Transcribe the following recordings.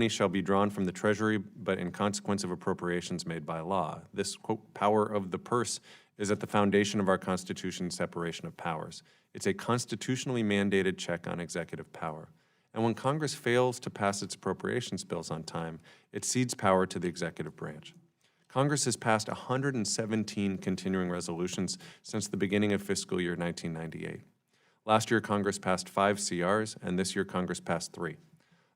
money shall be drawn from the treasury, but in consequence of appropriations made by law. This, quote, power of the purse is at the foundation of our Constitution's separation of powers. It's a constitutionally mandated check on executive power. And when Congress fails to pass its appropriations bills on time, it cedes power to the executive branch. Congress has passed 117 continuing resolutions since the beginning of fiscal year 1998. Last year, Congress passed 5 CRs, and this year, Congress passed 3.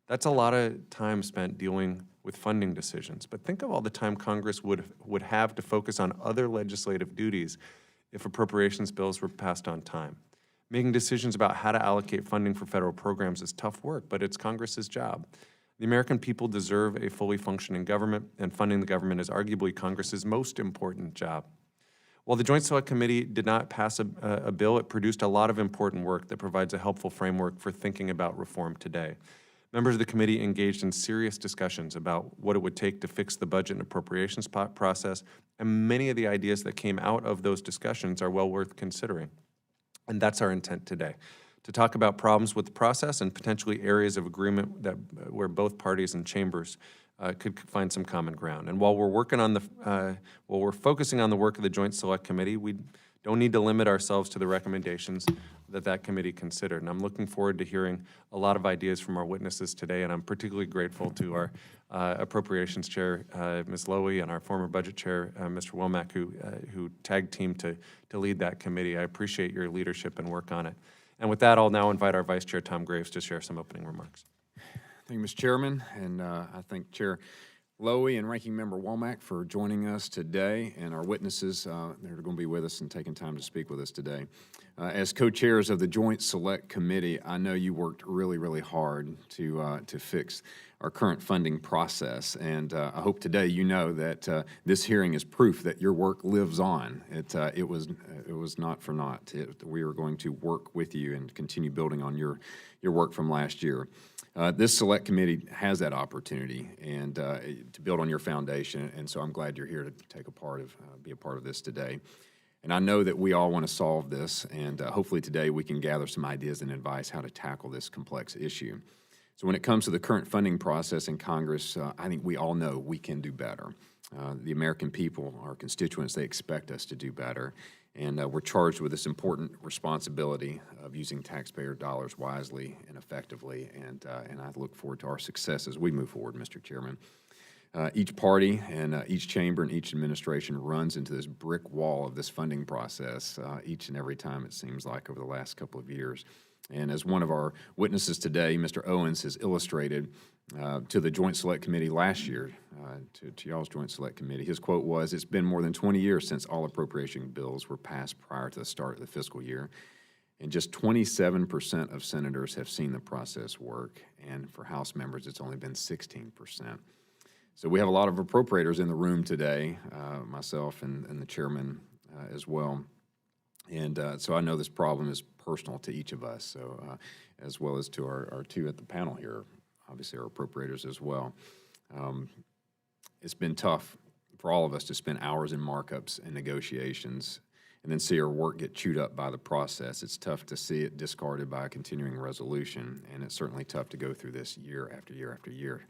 That's a lot of time spent dealing with funding decisions, but think of all the time Congress would have to focus on other legislative duties if appropriations bills were passed on time. Making decisions about how to allocate funding for federal programs is tough work, but it's Congress's job. The American people deserve a fully functioning government, and funding the government is arguably Congress's most important job. While the Joint Select Committee did not pass a bill, it produced a lot of important work that provides a helpful framework for thinking about reform today. Members of the committee engaged in serious discussions about what it would take to fix the budget and appropriations process, and many of the ideas that came out of those discussions are well worth considering. And that's our intent today, to talk about problems with the process and potentially areas of agreement that where both parties and chambers could find some common ground. And while we're focusing on the work of the Joint Select Committee, we don't need to limit ourselves to the recommendations that committee considered. And I'm looking forward to hearing a lot of ideas from our witnesses today, and I'm particularly grateful to our Appropriations Chair, Ms. Lowy, and our former Budget Chair, Mr. Womack, who tag teamed to lead that committee. I appreciate your leadership and work on it. And with that, I'll now invite our Vice Chair, Tom Graves, to share some opening remarks. Thank you, Mr. Chairman, and I thank Chair Lowy and Ranking Member Womack for joining us today, and our witnesses that are going to be with us and taking time to speak with us today. As co-chairs of the Joint Select Committee, I know you worked really, really hard to fix our current funding process, and I hope today you know that this hearing is proof that your work lives on. It was not for naught. We are going to work with you and continue building on your work from last year. This Select Committee has that opportunity and to build on your foundation, and so I'm glad you're here to be a part of this today. And I know that we all want to solve this, and hopefully today we can gather some ideas and advice how to tackle this complex issue. So when it comes to the current funding process in Congress, I think we all know we can do better. The American people, our constituents, they expect us to do better. And we're charged with this important responsibility of using taxpayer dollars wisely and effectively, and I look forward to our success as we move forward, Mr. Chairman. Each party and each chamber and each administration runs into this brick wall of this funding process each and every time, it seems like, over the last couple of years. And as one of our witnesses today, Mr. Owens, has illustrated to the Joint Select Committee last year, to y'all's Joint Select Committee, his quote was, "It's been more than 20 years since all appropriation bills were passed prior to the start of the fiscal year, and just 27% of senators have seen the process work, and for House members, it's only been 16%. So we have a lot of appropriators in the room today, myself and the chairman as well. And so I know this problem is personal to each of us, so as well as to our two at the panel here, obviously our appropriators as well. It's been tough for all of us to spend hours in markups and negotiations and then see our work get chewed up by the process. It's tough to see it discarded by a continuing resolution, and it's certainly tough to go through this year after year after year.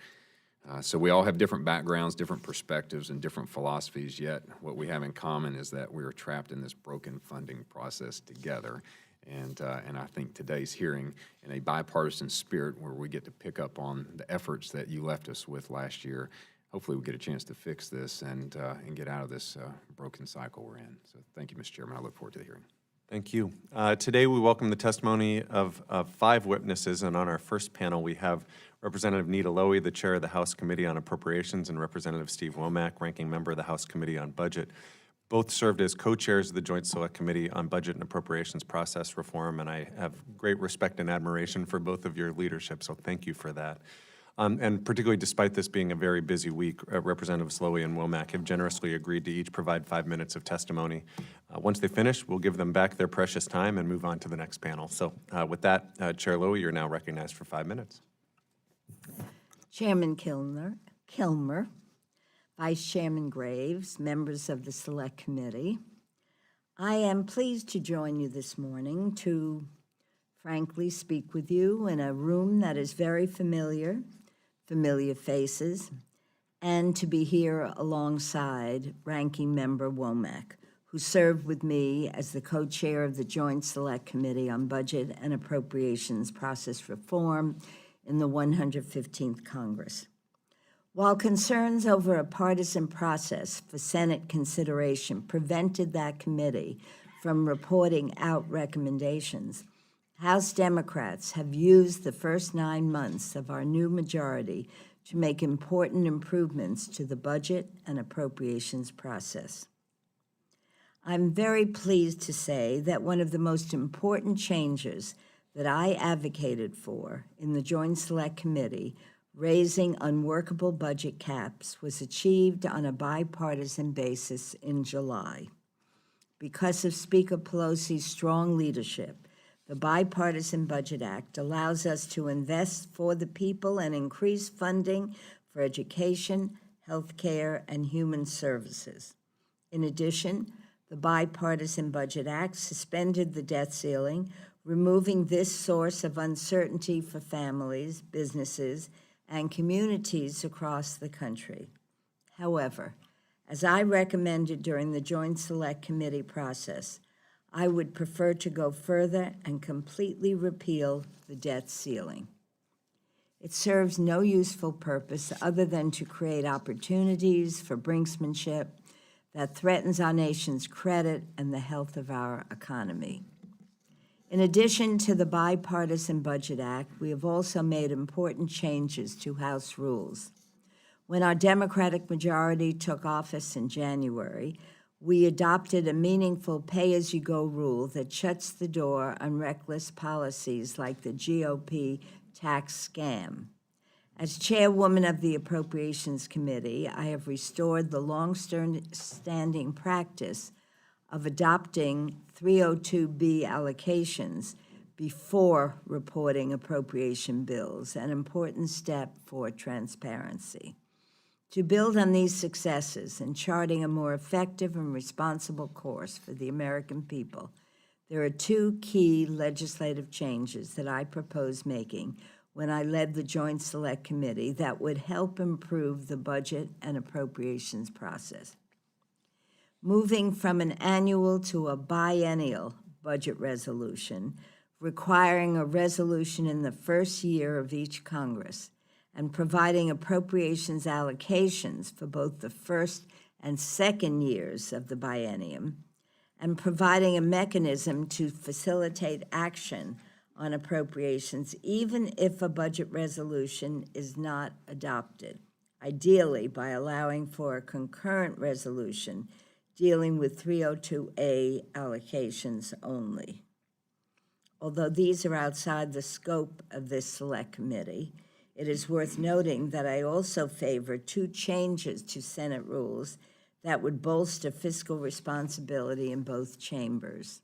So we all have different backgrounds, different perspectives, and different philosophies, yet what we have in common is that we are trapped in this broken funding process together. And I think today's hearing, in a bipartisan spirit where we get to pick up on the efforts that you left us with last year, hopefully we'll get a chance to fix this and get out of this broken cycle we're in. So thank you, Mr. Chairman. I look forward to the hearing. Thank you. Today we welcome the testimony of 5 witnesses, and on our first panel we have Representative Nita Lowy, the chair of the House Committee on Appropriations, and Representative Steve Womack, ranking member of the House Committee on Budget. Both served as co-chairs of the Joint Select Committee on Budget and Appropriations Process Reform, and I have great respect and admiration for both of your leadership, so thank you for that. And particularly despite this being a very busy week, Representatives Lowy and Womack have generously agreed to each provide 5 minutes of testimony. Once they finish, we'll give them back their precious time and move on to the next panel. So with that, Chair Lowy, you're now recognized for 5 minutes. Chairman Kilmer, Vice Chairman Graves, members of the Select Committee, I am pleased to join you this morning to frankly speak with you in a room that is very familiar familiar faces, and to be here alongside Ranking Member Womack, who served with me as the co-chair of the Joint Select Committee on Budget and Appropriations Process Reform in the 115th Congress. While concerns over a partisan process for Senate consideration prevented that committee from reporting out recommendations, House Democrats have used the first 9 months of our new majority to make important improvements to the budget and appropriations process. I'm very pleased to say that one of the most important changes that I advocated for in the Joint Select Committee, raising unworkable budget caps, was achieved on a bipartisan basis in July. Because of Speaker Pelosi's strong leadership, the Bipartisan Budget Act allows us to invest for the people and increase funding for education, health care, and human services. In addition, the Bipartisan Budget Act suspended the debt ceiling, removing this source of uncertainty for families, businesses, and communities across the country. However, as I recommended during the Joint Select Committee process, I would prefer to go further and completely repeal the debt ceiling. It serves no useful purpose other than to create opportunities for brinksmanship that threatens our nation's credit and the health of our economy. In addition to the Bipartisan Budget Act, we have also made important changes to House rules. When our Democratic majority took office in January, we adopted a meaningful pay-as-you-go rule that shuts the door on reckless policies like the GOP tax scam. As chairwoman of the Appropriations Committee, I have restored the long-standing practice of adopting 302B allocations before reporting appropriation bills, an important step for transparency. To build on these successes and charting a more effective and responsible course for the American people, there are 2 key legislative changes that I propose making when I led the Joint Select Committee that would help improve the budget and appropriations process. Moving from an annual to a biennial budget resolution, requiring a resolution in the first year of each Congress, and providing appropriations allocations for both the first and second years of the biennium, and providing a mechanism to facilitate action on appropriations even if a budget resolution is not adopted, ideally by allowing for a concurrent resolution dealing with 302A allocations only. Although these are outside the scope of this select committee, it is worth noting that I also favor 2 changes to Senate rules that would bolster fiscal responsibility in both chambers.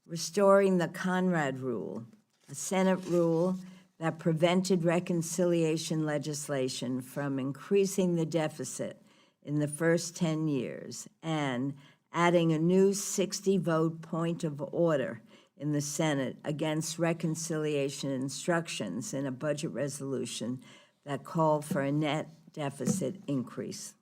Restoring the Conrad Rule, a Senate rule that prevented reconciliation legislation from increasing the deficit in the first 10 years, and adding a new 60-vote point of order in the Senate against reconciliation instructions in a budget resolution that called for a net deficit increase.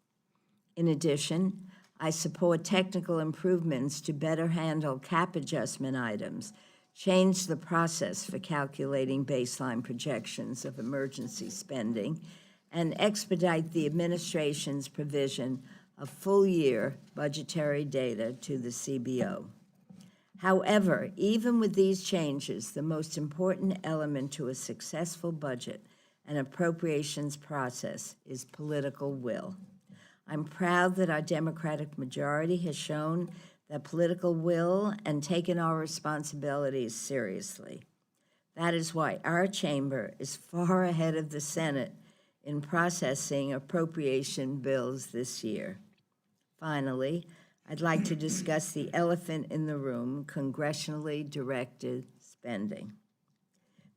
In addition, I support technical improvements to better handle cap adjustment items, change the process for calculating baseline projections of emergency spending, and expedite the administration's provision of full-year budgetary data to the CBO. However, even with these changes, the most important element to a successful budget and appropriations process is political will. I'm proud that our Democratic majority has shown that political will and taken our responsibilities seriously. That is why our chamber is far ahead of the Senate in processing appropriation bills this year. Finally, I'd like to discuss the elephant in the room, congressionally directed spending.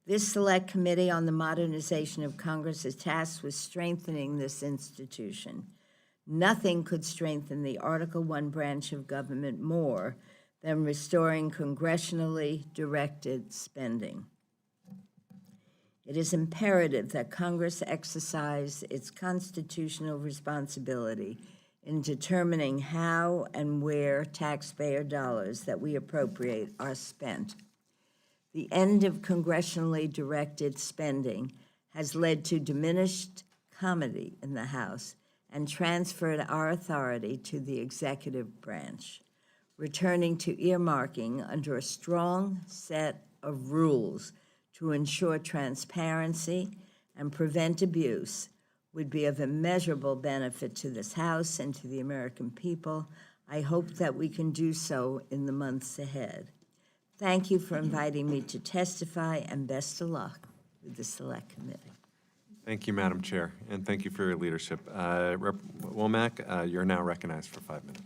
This Select Committee on the Modernization of Congress is tasked with strengthening this institution. Nothing could strengthen the Article I branch of government more than restoring congressionally directed spending. It is imperative that Congress exercise its constitutional responsibility in determining how and where taxpayer dollars that we appropriate are spent. The end of congressionally directed spending has led to diminished comity in the House and transferred our authority to the executive branch, returning to earmarking under a strong set of rules to ensure transparency and prevent abuse would be of immeasurable benefit to this House and to the American people. I hope that we can do so in the months ahead. Thank you for inviting me to testify, and best of luck with the Select Committee. Thank you, Madam Chair, and thank you for your leadership. Rep. Womack, you're now recognized for 5 minutes.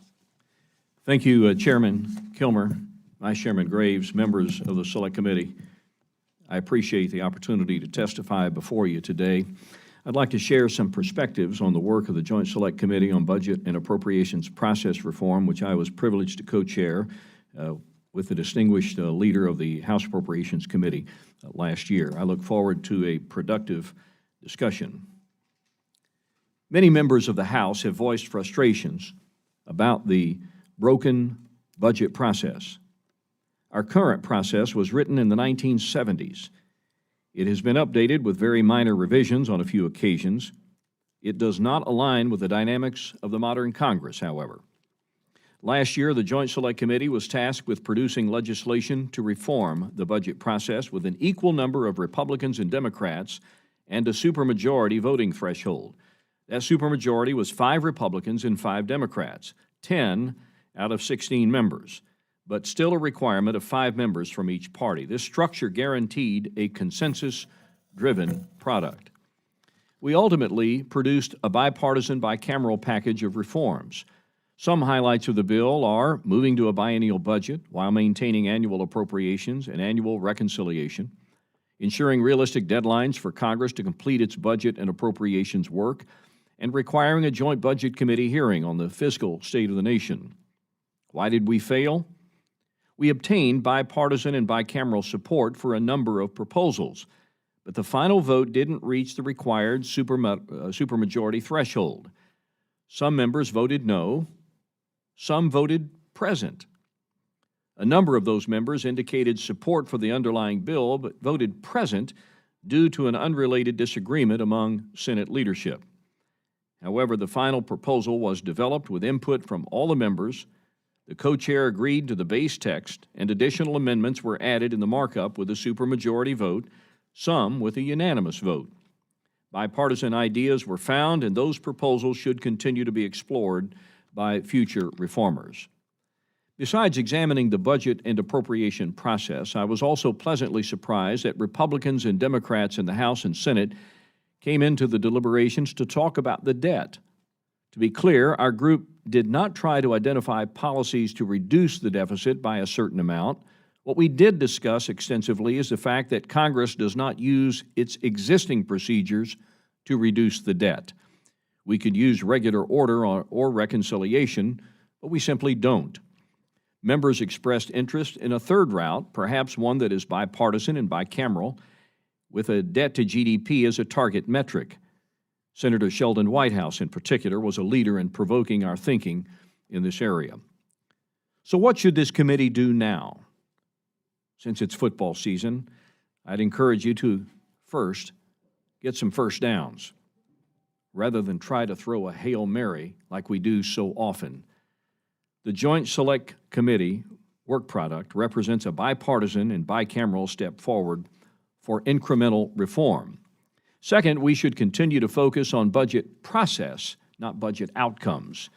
Thank you, Chairman Kilmer, Vice Chairman Graves, members of the Select Committee. I appreciate the opportunity to testify before you today. I'd like to share some perspectives on the work of the Joint Select Committee on Budget and Appropriations Process Reform, which I was privileged to co-chair with the distinguished leader of the House Appropriations Committee last year. I look forward to a productive discussion. Many members of the House have voiced frustrations about the broken budget process. Our current process was written in the 1970s. It has been updated with very minor revisions on a few occasions. It does not align with the dynamics of the modern Congress, however. Last year, the Joint Select Committee was tasked with producing legislation to reform the budget process with an equal number of Republicans and Democrats and a supermajority voting threshold. That supermajority was 5 Republicans and 5 Democrats, 10 out of 16 members, but still a requirement of 5 members from each party. This structure guaranteed a consensus-driven product. We ultimately produced a bipartisan, bicameral package of reforms. Some highlights of the bill are moving to a biennial budget while maintaining annual appropriations and annual reconciliation, ensuring realistic deadlines for Congress to complete its budget and appropriations work, and requiring a joint budget committee hearing on the fiscal state of the nation. Why did we fail? We obtained bipartisan and bicameral support for a number of proposals, but the final vote didn't reach the required supermajority threshold. Some members voted no, some voted present. A number of those members indicated support for the underlying bill, but voted present due to an unrelated disagreement among Senate leadership. However, the final proposal was developed with input from all the members. The co-chair agreed to the base text, and additional amendments were added in the markup with a supermajority vote, some with a unanimous vote. Bipartisan ideas were found, and those proposals should continue to be explored by future reformers. Besides examining the budget and appropriation process, I was also pleasantly surprised that Republicans and Democrats in the House and Senate came into the deliberations to talk about the debt. To be clear, our group did not try to identify policies to reduce the deficit by a certain amount. What we did discuss extensively is the fact that Congress does not use its existing procedures to reduce the debt. We could use regular order or reconciliation, but we simply don't. Members expressed interest in a third route, perhaps one that is bipartisan and bicameral, with a debt to GDP as a target metric. Senator Sheldon Whitehouse, in particular, was a leader in provoking our thinking in this area. So what should this committee do now? Since it's football season, I'd encourage you to first get some first downs, rather than try to throw a Hail Mary like we do so often. The Joint Select Committee work product represents a bipartisan and bicameral step forward for incremental reform. Second, we should continue to focus on budget process, not budget outcomes.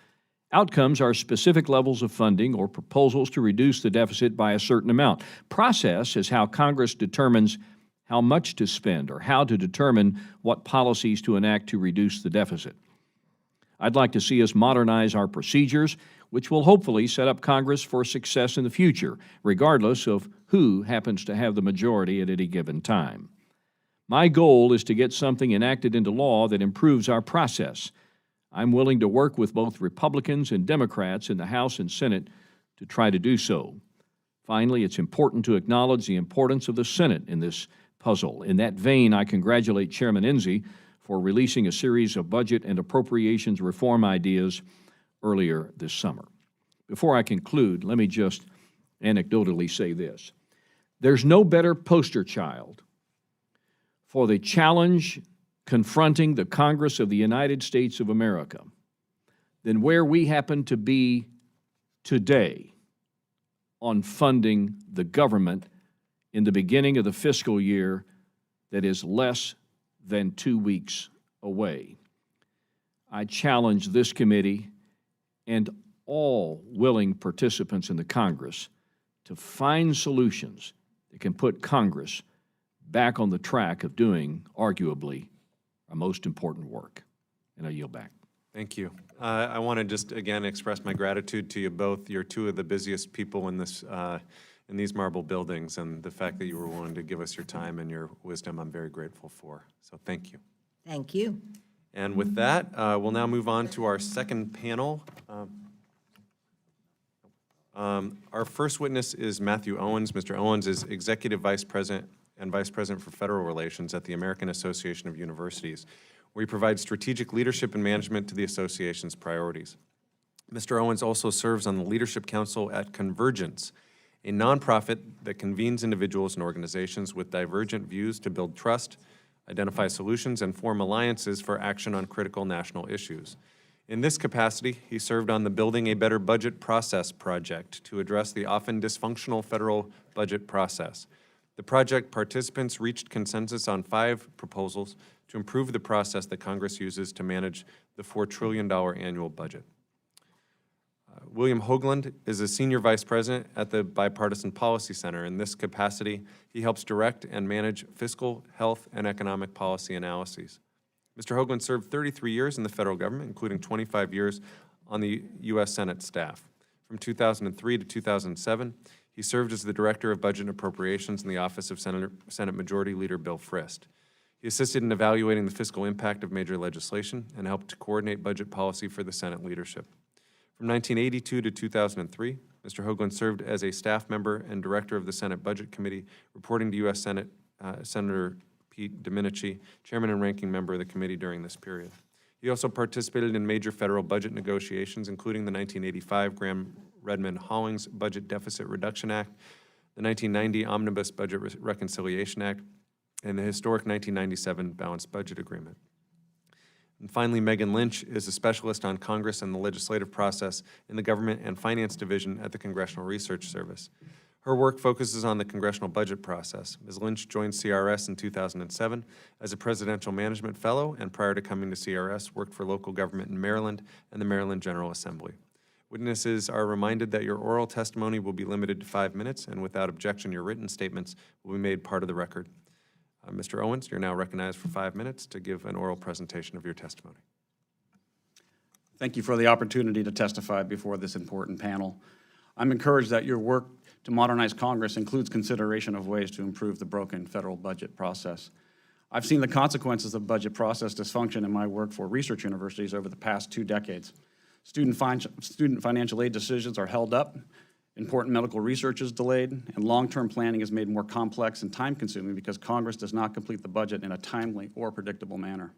Outcomes are specific levels of funding or proposals to reduce the deficit by a certain amount. Process is how Congress determines how much to spend or how to determine what policies to enact to reduce the deficit. I'd like to see us modernize our procedures, which will hopefully set up Congress for success in the future, regardless of who happens to have the majority at any given time. My goal is to get something enacted into law that improves our process. I'm willing to work with both Republicans and Democrats in the House and Senate to try to do so. Finally, it's important to acknowledge the importance of the Senate in this puzzle. In that vein, I congratulate Chairman Enzi for releasing a series of budget and appropriations reform ideas earlier this summer. Before I conclude, let me just anecdotally say this. There's no better poster child for the challenge confronting the Congress of the United States of America than where we happen to be today on funding the government in the beginning of the fiscal year that is less than 2 weeks away. I challenge this committee and all willing participants in the Congress to find solutions that can put Congress back on the track of doing, arguably, our most important work. And I yield back. Thank you. I want to just again express my gratitude to you both. You're two of the busiest people in this in these marble buildings, and the fact that you were willing to give us your time and your wisdom, I'm very grateful for. So thank you. Thank you. And with that, we'll now move on to our second panel. Our first witness is Matthew Owens. Mr. Owens is Executive Vice President and Vice President for Federal Relations at the American Association of Universities, where he provides strategic leadership and management to the association's priorities. Mr. Owens also serves on the Leadership Council at Convergence, a nonprofit that convenes individuals and organizations with divergent views to build trust, identify solutions, and form alliances for action on critical national issues. In this capacity, he served on the Building a Better Budget Process project to address the often dysfunctional federal budget process. The project participants reached consensus on 5 proposals to improve the process that Congress uses to manage the $4 trillion annual budget. William Hoagland is a Senior Vice President at the Bipartisan Policy Center. In this capacity, he helps direct and manage fiscal, health, and economic policy analyses. Mr. Hoagland served 33 years in the federal government, including 25 years on the U.S. Senate staff. From 2003 to 2007, he served as the Director of Budget and Appropriations in the office of Senate Majority Leader Bill Frist. He assisted in evaluating the fiscal impact of major legislation and helped to coordinate budget policy for the Senate leadership. From 1982 to 2003, Mr. Hoagland served as a staff member and director of the Senate Budget Committee, reporting to U.S. Senate Senator Pete Domenici, chairman and ranking member of the committee during this period. He also participated in major federal budget negotiations, including the 1985 Graham-Redmond-Hollings Budget Deficit Reduction Act, the 1990 Omnibus Budget Reconciliation Act, and the historic 1997 Balanced Budget Agreement. And finally, Megan Lynch is a specialist on Congress and the legislative process in the Government and Finance Division at the Congressional Research Service. Her work focuses on the congressional budget process. Ms. Lynch joined CRS in 2007 as a Presidential Management Fellow, and prior to coming to CRS, worked for local government in Maryland and the Maryland General Assembly. Witnesses are reminded that your oral testimony will be limited to 5 minutes, and without objection, your written statements will be made part of the record. Mr. Owens, you're now recognized for 5 minutes to give an oral presentation of your testimony. Thank you for the opportunity to testify before this important panel. I'm encouraged that your work to modernize Congress includes consideration of ways to improve the broken federal budget process. I've seen the consequences of budget process dysfunction in my work for research universities over the past 2 decades. Student financial aid decisions are held up, important medical research is delayed, and long-term planning is made more complex and time-consuming because Congress does not complete the budget in a timely or predictable manner.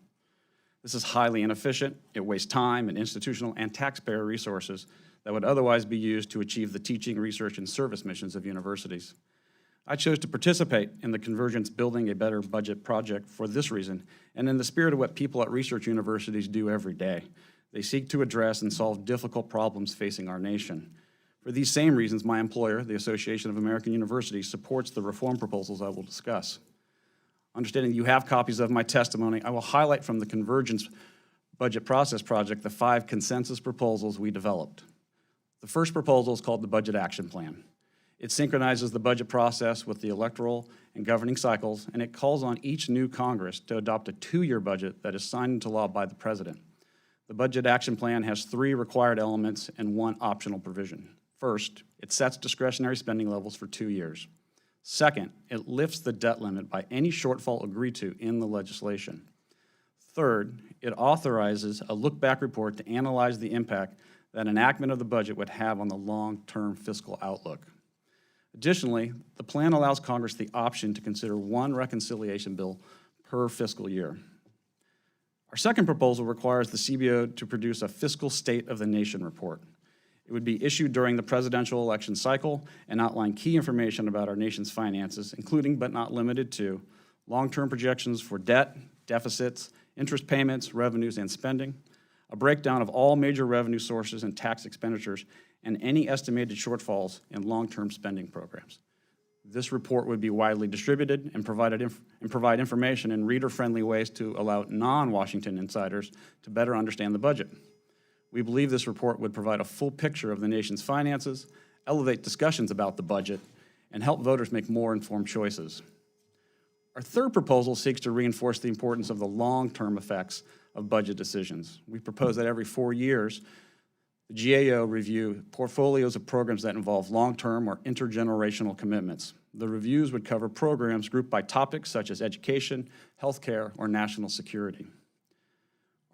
This is highly inefficient. It wastes time and institutional and taxpayer resources that would otherwise be used to achieve the teaching, research, and service missions of universities. I chose to participate in the Convergence Building a Better Budget project for this reason, and in the spirit of what people at research universities do every day. They seek to address and solve difficult problems facing our nation. For these same reasons, my employer, the Association of American Universities, supports the reform proposals I will discuss. Understanding you have copies of my testimony, I will highlight from the Convergence Budget Process Project the 5 consensus proposals we developed. The first proposal is called the Budget Action Plan. It synchronizes the budget process with the electoral and governing cycles, and it calls on each new Congress to adopt a 2-year budget that is signed into law by the President. The Budget Action Plan has 3 required elements and 1 optional provision. First, it sets discretionary spending levels for 2 years. Second, it lifts the debt limit by any shortfall agreed to in the legislation. Third, it authorizes a look-back report to analyze the impact that enactment of the budget would have on the long-term fiscal outlook. Additionally, the plan allows Congress the option to consider one reconciliation bill per fiscal year. Our second proposal requires the CBO to produce a fiscal State of the Nation report. It would be issued during the presidential election cycle and outline key information about our nation's finances, including but not limited to long-term projections for debt, deficits, interest payments, revenues, and spending, a breakdown of all major revenue sources and tax expenditures, and any estimated shortfalls in long-term spending programs. This report would be widely distributed and provide information in reader-friendly ways to allow non-Washington insiders to better understand the budget. We believe this report would provide a full picture of the nation's finances, elevate discussions about the budget, and help voters make more informed choices. Our third proposal seeks to reinforce the importance of the long-term effects of budget decisions. We propose that every 4 years, the GAO review portfolios of programs that involve long-term or intergenerational commitments. The reviews would cover programs grouped by topics such as education, healthcare, or national security.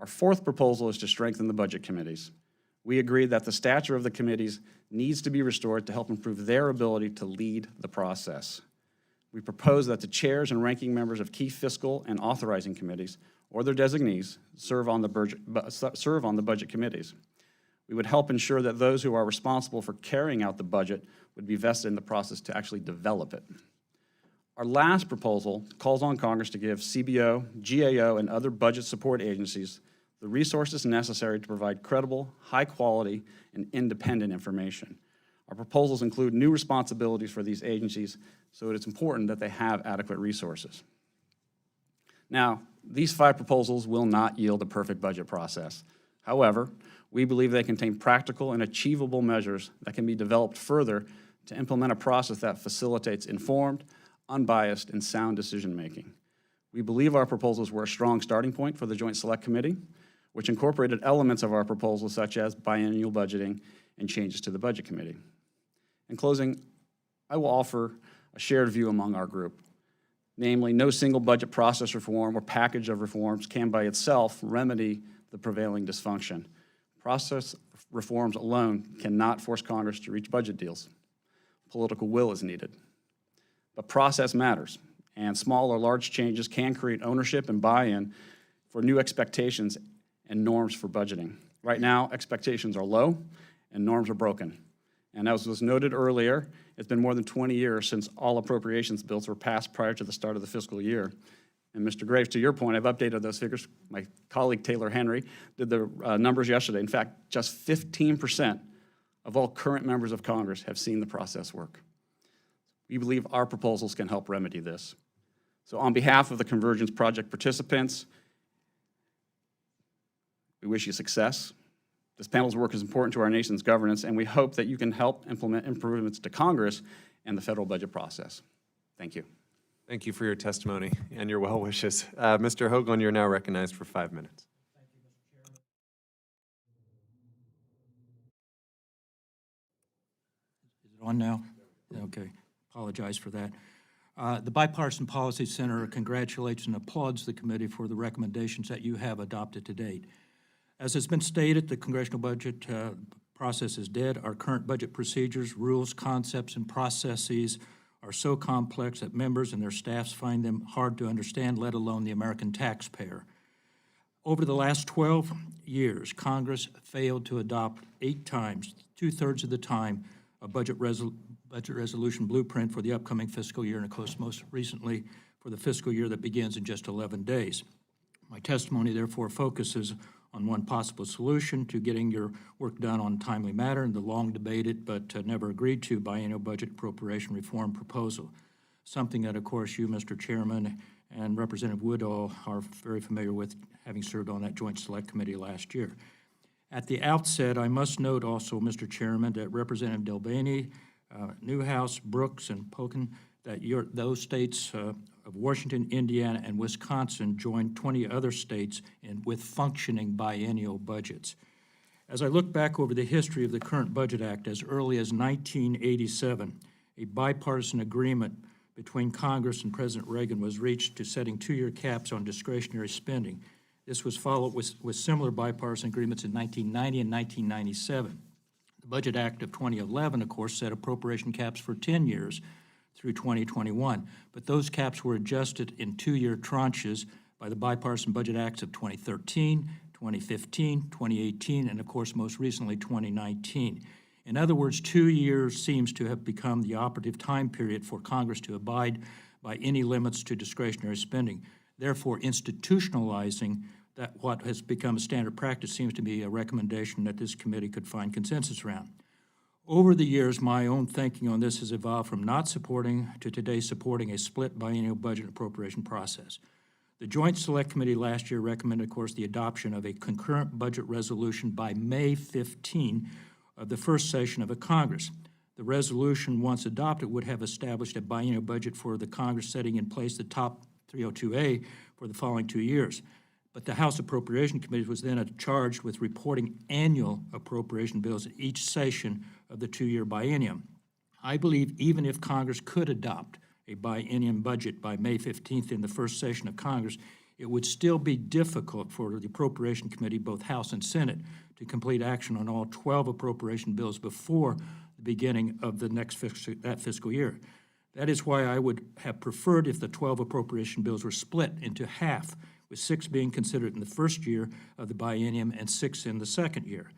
Our fourth proposal is to strengthen the budget committees. We agree that the stature of the committees needs to be restored to help improve their ability to lead the process. We propose that the chairs and ranking members of key fiscal and authorizing committees, or their designees, serve on the budget committees. We would help ensure that those who are responsible for carrying out the budget would be vested in the process to actually develop it. Our last proposal calls on Congress to give CBO, GAO, and other budget support agencies the resources necessary to provide credible, high-quality, and independent information. Our proposals include new responsibilities for these agencies, so it's important that they have adequate resources. Now, these 5 proposals will not yield a perfect budget process. However, we believe they contain practical and achievable measures that can be developed further to implement a process that facilitates informed, unbiased, and sound decision-making. We believe our proposals were a strong starting point for the Joint Select Committee, which incorporated elements of our proposals such as biennial budgeting and changes to the Budget Committee. In closing, I will offer a shared view among our group. Namely, no single budget process reform or package of reforms can by itself remedy the prevailing dysfunction. Process reforms alone cannot force Congress to reach budget deals. Political will is needed. But process matters, and small or large changes can create ownership and buy-in for new expectations and norms for budgeting. Right now, expectations are low and norms are broken. And as was noted earlier, it's been more than 20 years since all appropriations bills were passed prior to the start of the fiscal year. And Mr. Graves, to your point, I've updated those figures. My colleague Taylor Henry did the numbers yesterday. In fact, just 15% of all current members of Congress have seen the process work. We believe our proposals can help remedy this. So on behalf of the Convergence Project participants, we wish you success. This panel's work is important to our nation's governance, and we hope that you can help implement improvements to Congress and the federal budget process. Thank you. Thank you for your testimony and your well wishes. Mr. Hoagland, you're now recognized for 5 minutes. Is it on now? Okay, apologize for that. The Bipartisan Policy Center congratulates and applauds the committee for the recommendations that you have adopted to date. As has been stated, the congressional budget process is dead. Our current budget procedures, rules, concepts, and processes are so complex that members and their staffs find them hard to understand, let alone the American taxpayer. Over the last 12 years, Congress failed to adopt 8 times, 2/3 of the time, a budget resolution blueprint for the upcoming fiscal year, and of course, most recently, for the fiscal year that begins in just 11 days. My testimony, therefore, focuses on one possible solution to getting your work done on a timely matter and the long-debated but never agreed-to biennial budget appropriation reform proposal, something that, of course, you, Mr. Chairman, and Representative Woodall are very familiar with, having served on that Joint Select Committee last year. At the outset, I must note also, Mr. Chairman, that Representative Delbaney, Newhouse, Brooks, and Pocan, that those states of Washington, Indiana, and Wisconsin joined 20 other states with functioning biennial budgets. As I look back over the history of the current Budget Act, as early as 1987, a bipartisan agreement between Congress and President Reagan was reached to setting 2-year caps on discretionary spending. This was followed with similar bipartisan agreements in 1990 and 1997. The The Budget Act of 2011, of course, set appropriation caps for 10 years through 2021, but those caps were adjusted in 2-year tranches by the bipartisan budget acts of 2013, 2015, 2018, and of course, most recently, 2019. In other words, 2 years seems to have become the operative time period for Congress to abide by any limits to discretionary spending. Therefore, institutionalizing that what has become a standard practice seems to be a recommendation that this committee could find consensus around. Over the years, my own thinking on this has evolved from not supporting to today supporting a split biennial budget appropriation process. The Joint Select Committee last year recommended, of course, the adoption of a concurrent budget resolution by May 15 of the first session of a Congress. The resolution, once adopted, would have established a biennial budget for the Congress, setting in place the top 302A for the following 2 years. But the House Appropriation Committee was then charged with reporting annual appropriation bills at each session of the 2-year biennium. I believe even if Congress could adopt a biennium budget by May 15th in the first session of Congress, it would still be difficult for the Appropriation Committee, both House and Senate, to complete action on all 12 appropriation bills before the beginning of the next fiscal year. That is why I would have preferred if the 12 appropriation bills were split into half, with 6 being considered in the first year of the biennium and 6 in the second year.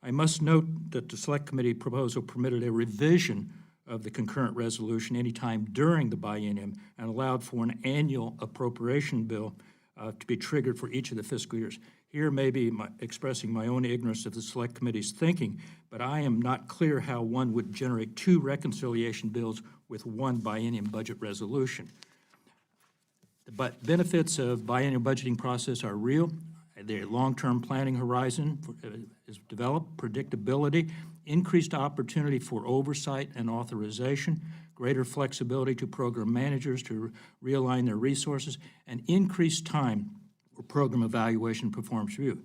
I must note that the Select Committee proposal permitted a revision of the concurrent resolution anytime during the biennium and allowed for an annual appropriation bill to be triggered for each of the fiscal years. Here may be expressing my own ignorance of the Select Committee's thinking, but I am not clear how one would generate 2 reconciliation bills with 1 biennium budget resolution. The benefits of biennial budgeting process are real. The long-term planning horizon is developed, predictability, increased opportunity for oversight and authorization, greater flexibility to program managers to realign their resources, and increased time for program evaluation and performance review.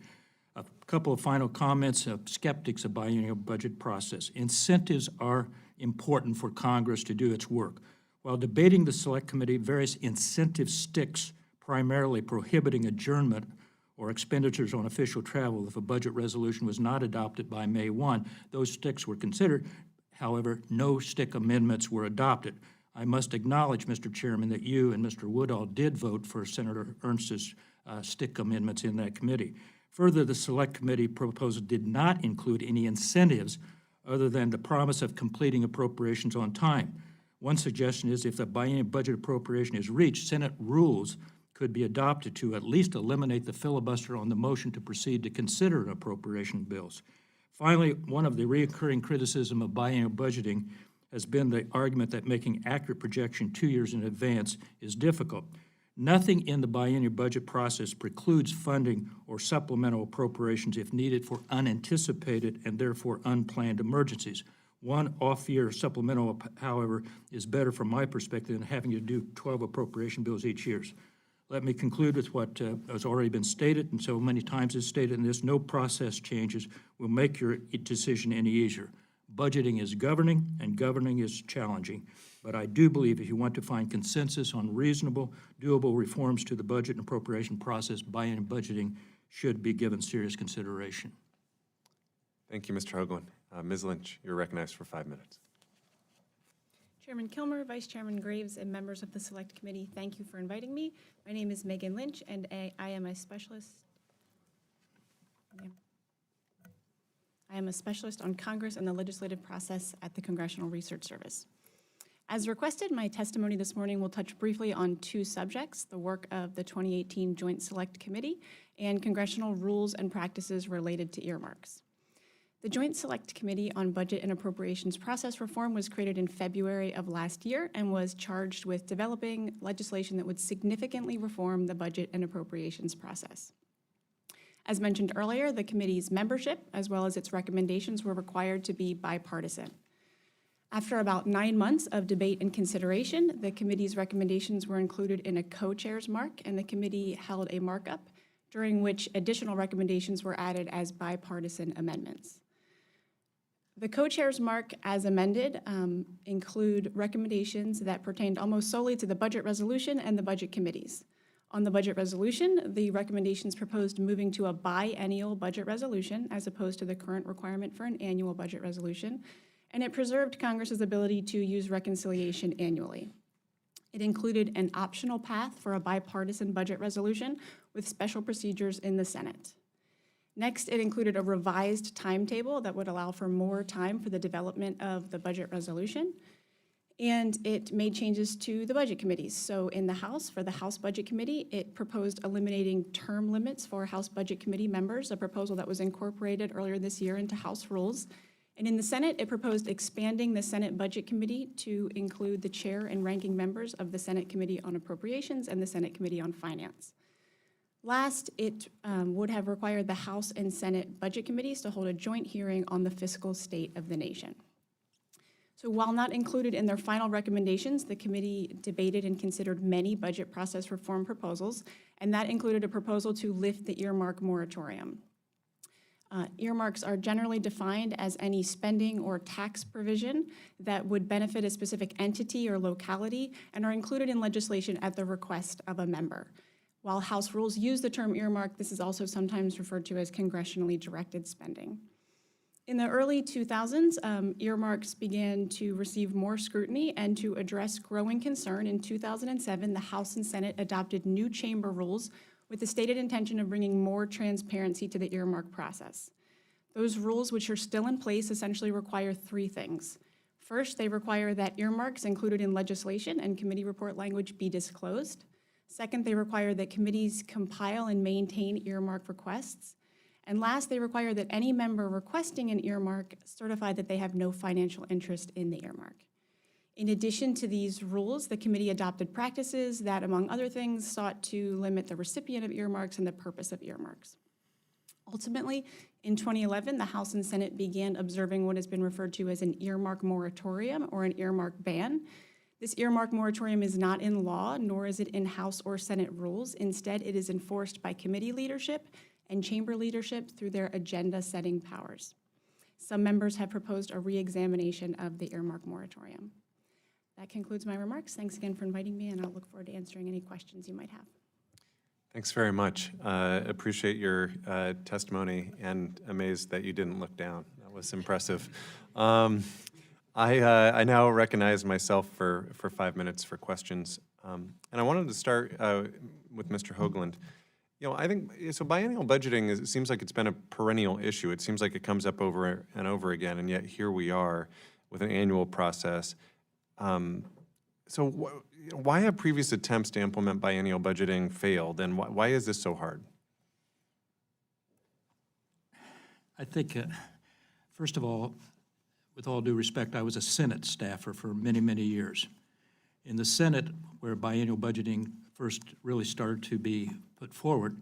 A couple of final comments of skeptics of biennial budget process. Incentives are important for Congress to do its work. While debating the Select Committee, various incentive sticks, primarily prohibiting adjournment or expenditures on official travel if a budget resolution was not adopted by May 1. Those sticks were considered. However, no stick amendments were adopted. I must acknowledge, Mr. Chairman, that you and Mr. Woodall did vote for Senator Ernst's stick amendments in that committee. Further, the Select Committee proposal did not include any incentives other than the promise of completing appropriations on time. One suggestion is if the biennial budget appropriation is reached, Senate rules could be adopted to at least eliminate the filibuster on the motion to proceed to consider appropriation bills. Finally, one of the recurring criticism of biennial budgeting has been the argument that making accurate projection 2 years in advance is difficult. Nothing in the biennial budget process precludes funding or supplemental appropriations if needed for unanticipated and therefore unplanned emergencies. One off-year supplemental, however, is better from my perspective than having to do 12 appropriation bills each year. Let me conclude with what has already been stated, and so many times is stated in this: no process changes will make your decision any easier. Budgeting is governing, and governing is challenging. But I do believe if you want to find consensus on reasonable, doable reforms to the budget and appropriation process, biennial budgeting should be given serious consideration. Thank you, Mr. Hoagland. Ms. Lynch, you're recognized for 5 minutes. Chairman Kilmer, Vice Chairman Graves, and members of the Select Committee, thank you for inviting me. My name is Megan Lynch, and I am a specialist. I am a specialist on Congress and the legislative process at the Congressional Research Service. As requested, my testimony this morning will touch briefly on 2 subjects: the work of the 2018 Joint Select Committee and congressional rules and practices related to earmarks. The Joint Select Committee on Budget and Appropriations Process Reform was created in February of last year and was charged with developing legislation that would significantly reform the budget and appropriations process. As mentioned earlier, the committee's membership, as well as its recommendations, were required to be bipartisan. After about 9 months of debate and consideration, the committee's recommendations were included in a co-chair's mark, and the committee held a markup, during which additional recommendations were added as bipartisan amendments. The co-chair's mark, as amended, include recommendations that pertained almost solely to the budget resolution and the budget committees. On the budget resolution, the recommendations proposed moving to a biennial budget resolution as opposed to the current requirement for an annual budget resolution, and it preserved Congress's ability to use reconciliation annually. It included an optional path for a bipartisan budget resolution with special procedures in the Senate. Next, it included a revised timetable that would allow for more time for the development of the budget resolution. And it made changes to the budget committees. So in the House, for the House Budget Committee, it proposed eliminating term limits for House Budget Committee members, a proposal that was incorporated earlier this year into House rules. And in the Senate, it proposed expanding the Senate Budget Committee to include the chair and ranking members of the Senate Committee on Appropriations and the Senate Committee on Finance. Last, it would have required the House and Senate Budget Committees to hold a joint hearing on the fiscal state of the nation. So while not included in their final recommendations, the committee debated and considered many budget process reform proposals, and that included a proposal to lift the earmark moratorium. Earmarks are generally defined as any spending or tax provision that would benefit a specific entity or locality and are included in legislation at the request of a member. While House rules use the term earmark, this is also sometimes referred to as congressionally directed spending. In the early 2000s, earmarks began to receive more scrutiny, and to address growing concern, in 2007, the House and Senate adopted new chamber rules with the stated intention of bringing more transparency to the earmark process. Those rules, which are still in place, essentially require three things. First, they require that earmarks included in legislation and committee report language be disclosed. Second, they require that committees compile and maintain earmark requests. And last, they require that any member requesting an earmark certify that they have no financial interest in the earmark. In addition to these rules, the committee adopted practices that, among other things, sought to limit the recipient of earmarks and the purpose of earmarks. Ultimately, in 2011, the House and Senate began observing what has been referred to as an earmark moratorium or an earmark ban. This earmark moratorium is not in law, nor is it in House or Senate rules. Instead, it is enforced by committee leadership and chamber leadership through their agenda-setting powers. Some members have proposed a re-examination of the earmark moratorium. That concludes my remarks. Thanks again for inviting me, and I'll look forward to answering any questions you might have. Thanks very much. Appreciate your testimony, and amazed that you didn't look down. That was impressive. I now recognize myself for 5 minutes for questions. And I wanted to start with Mr. Hoagland. You know, I think, so biennial budgeting, it seems like it's been a perennial issue. It seems like it comes up over and over again, and yet here we are with an annual process. Why have previous attempts to implement biennial budgeting failed, and why is this so hard? I think, first of all, with all due respect, I was a Senate staffer for many, many years. In the Senate, where biennial budgeting first really started to be put forward,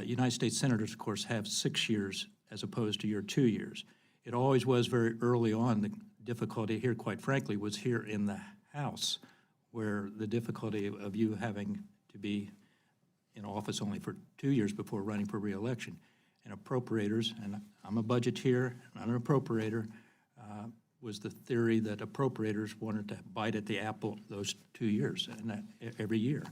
United States senators, of course, have 6 years as opposed to your 2 years. It always was very early on. The difficulty here, quite frankly, was here in the House, where the difficulty of you having to be in office only for 2 years before running for re-election. And appropriators, and I'm a budgeteer, not an appropriator, was the theory that appropriators wanted to bite at the apple those 2 years, and that every year.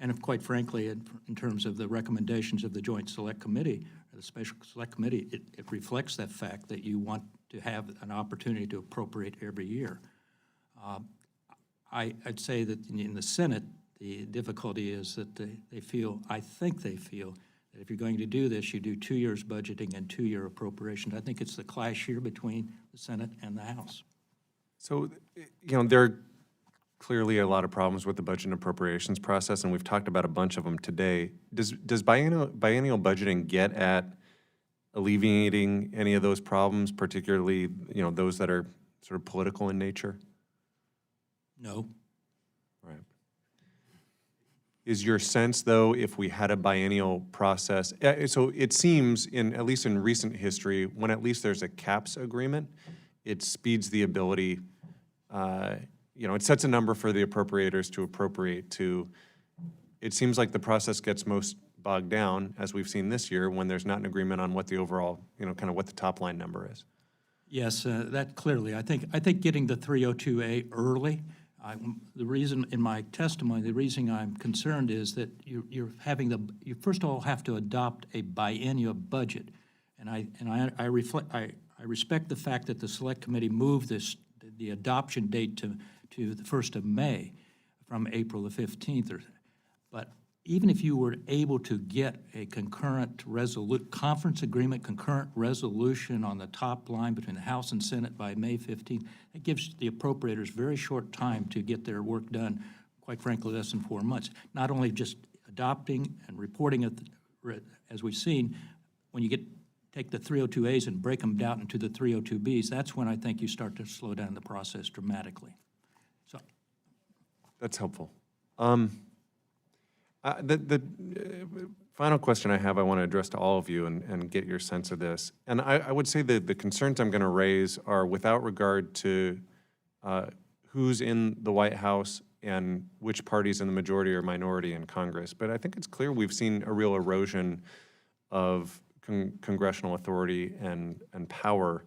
And if, quite frankly, in terms of the recommendations of the Joint Select Committee, or the Special Select Committee, it reflects that fact that you want to have an opportunity to appropriate every year. I'd say that in the Senate, the difficulty is that they feel, I think they feel, that if you're going to do this, you do 2 years budgeting and 2-year appropriations. I think it's the clash here between the Senate and the House. So, you know, there are clearly a lot of problems with the budget and appropriations process, and we've talked about a bunch of them today. Does biennial budgeting get at alleviating any of those problems, particularly, you know, those that are sort of political in nature? No. Right. Is your sense, though, if we had a biennial process, so it seems, at least in recent history, when at least there's a caps agreement, it speeds the ability, you know, it sets a number for the appropriators to appropriate to. It seems like the process gets most bogged down, as we've seen this year, when there's not an agreement on what the overall, you know, kind of what the top line number is. Yes, that clearly. I think getting the 302A early The reason, in my testimony, the reason I'm concerned is that you first of all have to adopt a biennial budget. And I respect the fact that the Select Committee moved the adoption date to the 1st of May from April the 15th. But even if you were able to get a concurrent conference agreement, concurrent resolution on the top line between the House and Senate by May 15th, that gives the appropriators very short time to get their work done, quite frankly, less than 4 months. Not only just adopting and reporting it, as we've seen, when you take the 302As and break them down into the 302Bs, that's when I think you start to slow down the process dramatically. So, That's helpful. The final question I have, I want to address to all of you and get your sense of this. And I would say that the concerns I'm going to raise are without regard to who's in the White House and which party's in the majority or minority in Congress. But I think it's clear we've seen a real erosion of congressional authority and power.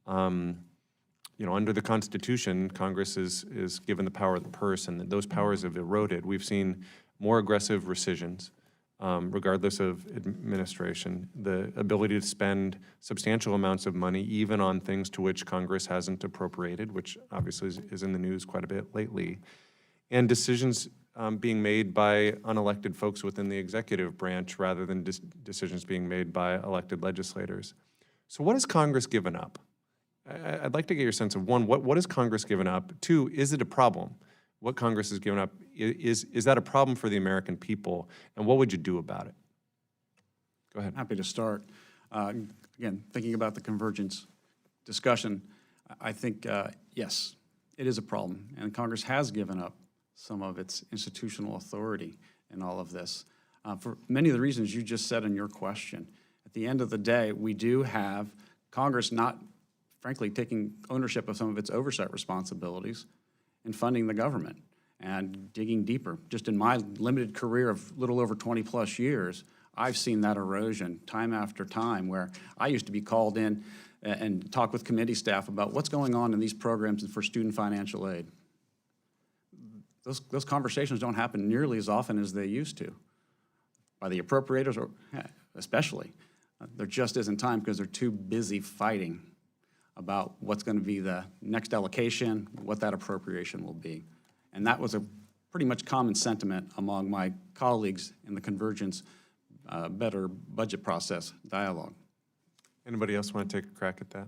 Under the Constitution, Congress is given the power of the purse, and those powers have eroded. We've seen more aggressive rescissions, regardless of administration, the ability to spend substantial amounts of money, even on things to which Congress hasn't appropriated, which obviously is in the news quite a bit lately, and decisions being made by unelected folks within the executive branch rather than decisions being made by elected legislators. So what has Congress given up? I'd like to get your sense of, one, what has Congress given up? Two, is it a problem? What Congress has given up, is that a problem for the American people? And what would you do about it? Go ahead. Happy to start. Again, thinking about the convergence discussion, I think, yes, it is a problem. And Congress has given up some of its institutional authority in all of this. For many of the reasons you just said in your question. At the end of the day, we do have Congress not, frankly, taking ownership of some of its oversight responsibilities and funding the government and digging deeper. Just in my limited career of little over 20-plus years, I've seen that erosion time after time, where I used to be called in and talk with committee staff about what's going on in these programs for student financial aid. Those conversations don't happen nearly as often as they used to by the appropriators, or especially. There just isn't time because they're too busy fighting about what's going to be the next allocation, what that appropriation will be. And that was a pretty much common sentiment among my colleagues in the convergence better budget process dialogue. Anybody else want to take a crack at that?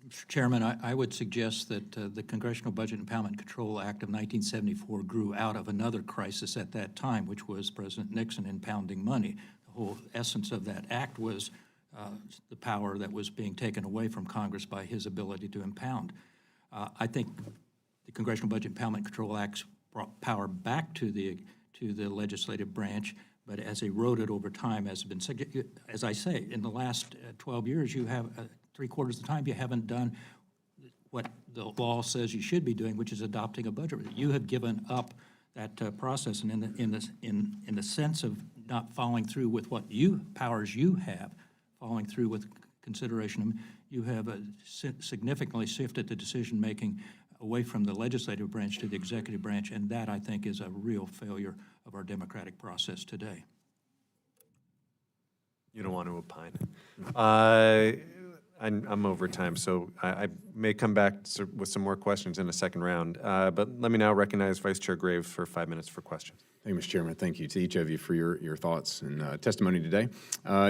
Mr. Chairman, I would suggest that the Congressional Budget Impoundment Control Act of 1974 grew out of another crisis at that time, which was President Nixon impounding money. The whole essence of that act was the power that was being taken away from Congress by his ability to impound. I think the Congressional Budget Impoundment Control Act brought power back to the legislative branch, but as eroded over time, as I say, in the last 12 years, you have 3/4 of the time you haven't done what the law says you should be doing, which is adopting a budget. You have given up that process, and in the sense of not following through with what powers you have, following through with consideration, you have significantly shifted the decision-making away from the legislative branch to the executive branch, and that, I think, is a real failure of our democratic process today. You don't want to opine. I'm over time, so I may come back with some more questions in a second round. But let me now recognize Vice Chair Graves for 5 minutes for questions. Thank you, Mr. Chairman. Thank you to each of you for your thoughts and testimony today.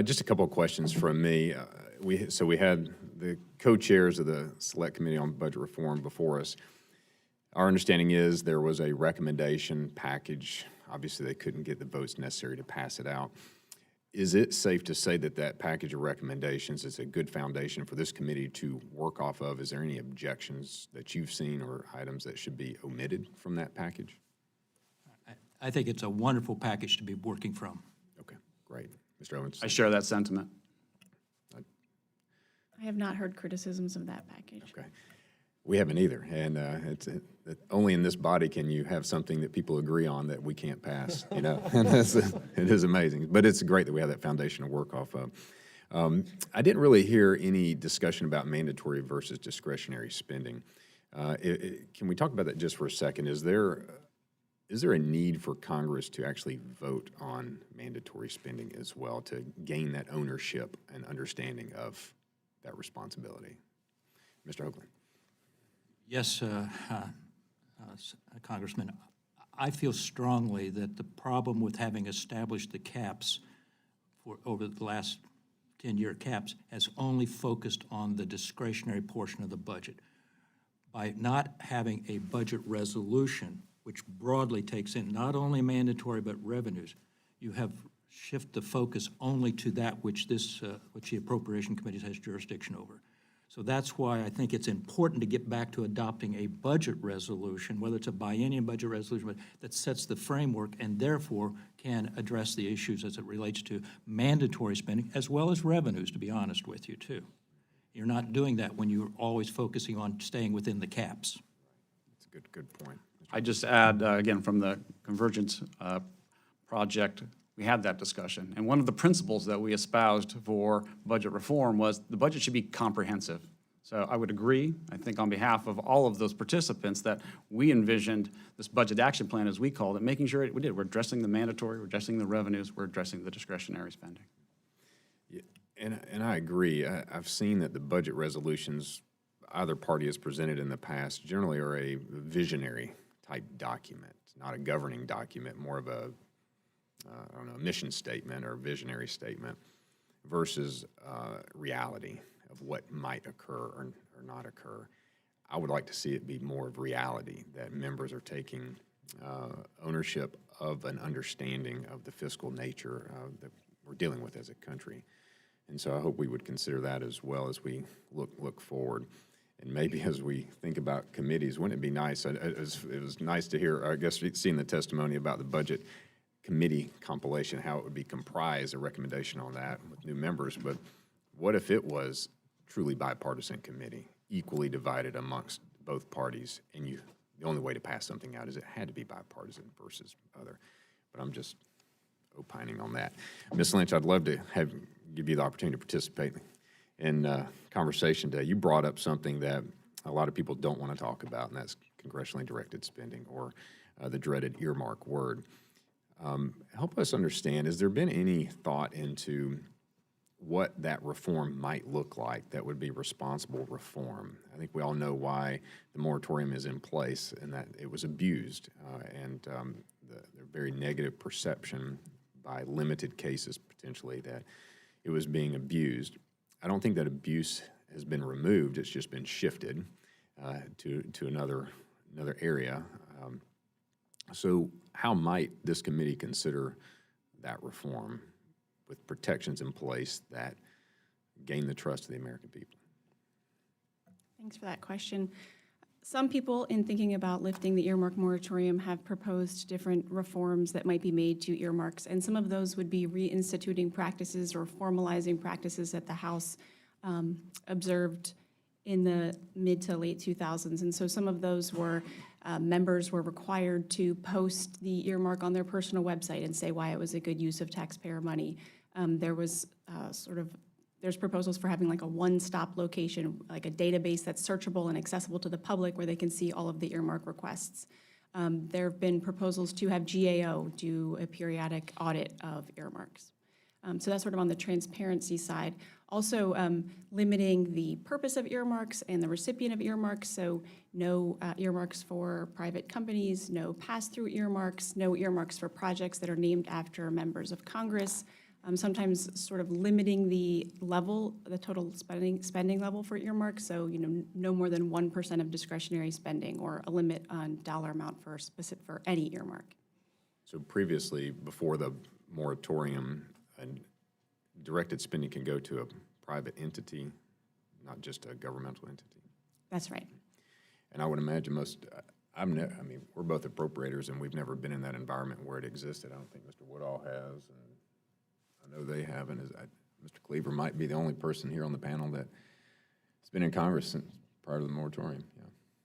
Just a couple of questions from me. We had the co-chairs of the Select Committee on Budget Reform before us. Our understanding is there was a recommendation package. Obviously, they couldn't get the votes necessary to pass it out. Is it safe to say that that package of recommendations is a good foundation for this committee to work off of? Is there any objections that you've seen or items that should be omitted from that package? I think it's a wonderful package to be working from. Okay, great. Mr. Owens? I share that sentiment. I have not heard criticisms of that package. Okay. We haven't either, and only in this body can you have something that people agree on that we can't pass, you know? And it is amazing, but it's great that we have that foundation to work off of. I didn't really hear any discussion about mandatory versus discretionary spending. Can we talk about that just for a second? Is there a need for Congress to actually vote on mandatory spending as well to gain that ownership and understanding of that responsibility? Mr. Hoagland. Yes, Congressman, I feel strongly that the problem with having established the caps for over the last 10-year caps has only focused on the discretionary portion of the budget. By not having a budget resolution, which broadly takes in not only mandatory but revenues, you have shifted the focus only to that which which the Appropriation Committee has jurisdiction over. So that's why I think it's important to get back to adopting a budget resolution, whether it's a biennium budget resolution, that sets the framework and therefore can address the issues as it relates to mandatory spending as well as revenues, to be honest with you, too. You're not doing that when you're always focusing on staying within the caps. That's a good point. I just add, again, from the Convergence project, we had that discussion. And one of the principles that we espoused for budget reform was the budget should be comprehensive. So I would agree, I think on behalf of all of those participants, that we envisioned this budget action plan, as we called it, making sure we did. We're addressing the mandatory, we're addressing the revenues, we're addressing the discretionary spending. Yeah, and I agree. I've seen that the budget resolutions either party has presented in the past generally are a visionary type document, not a governing document, more of a I don't know, a mission statement or a visionary statement versus reality of what might occur or not occur. I would like to see it be more of reality, that members are taking ownership of an understanding of the fiscal nature that we're dealing with as a country. And so I hope we would consider that as well as we look forward. And maybe as we think about committees, wouldn't it be nice? It was nice to hear, I guess, seeing the testimony about the budget committee compilation, how it would be comprised, a recommendation on that with new members. But what if it was truly bipartisan committee, equally divided amongst both parties, and the only way to pass something out is it had to be bipartisan versus other. But I'm just opining on that. Ms. Lynch, I'd love to give you the opportunity to participate in conversation today. You brought up something that a lot of people don't want to talk about, and that's congressionally directed spending, or the dreaded earmark word. Help us understand, has there been any thought into what that reform might look like that would be responsible reform? I think we all know why the moratorium is in place and that it was abused, and the very negative perception by limited cases potentially that it was being abused. I don't think that abuse has been removed, it's just been shifted to another area. So how might this committee consider that reform with protections in place that gain the trust of the American people? Thanks for that question. Some people, in thinking about lifting the earmark moratorium, have proposed different reforms that might be made to earmarks, and some of those would be reinstituting practices or formalizing practices that the House observed in the mid to late 2000s. And so some of those were members were required to post the earmark on their personal website and say why it was a good use of taxpayer money. There was there's proposals for having like a one-stop location, like a database that's searchable and accessible to the public where they can see all of the earmark requests. There have been proposals to have GAO do a periodic audit of earmarks. So that's sort of on the transparency side. Also limiting the purpose of earmarks and the recipient of earmarks, so no earmarks for private companies, no pass-through earmarks, no earmarks for projects that are named after members of Congress, sometimes sort of limiting the level, the total spending level for earmarks, so no more than 1% of discretionary spending or a limit on dollar amount for any earmark. So previously, before the moratorium, directed spending can go to a private entity, not just a governmental entity. That's right. And I would imagine I mean, we're both appropriators, and we've never been in that environment where it existed. I don't think Mr. Woodall has, and I know they haven't. Mr. Cleaver might be the only person here on the panel that has been in Congress since prior to the moratorium. Yeah.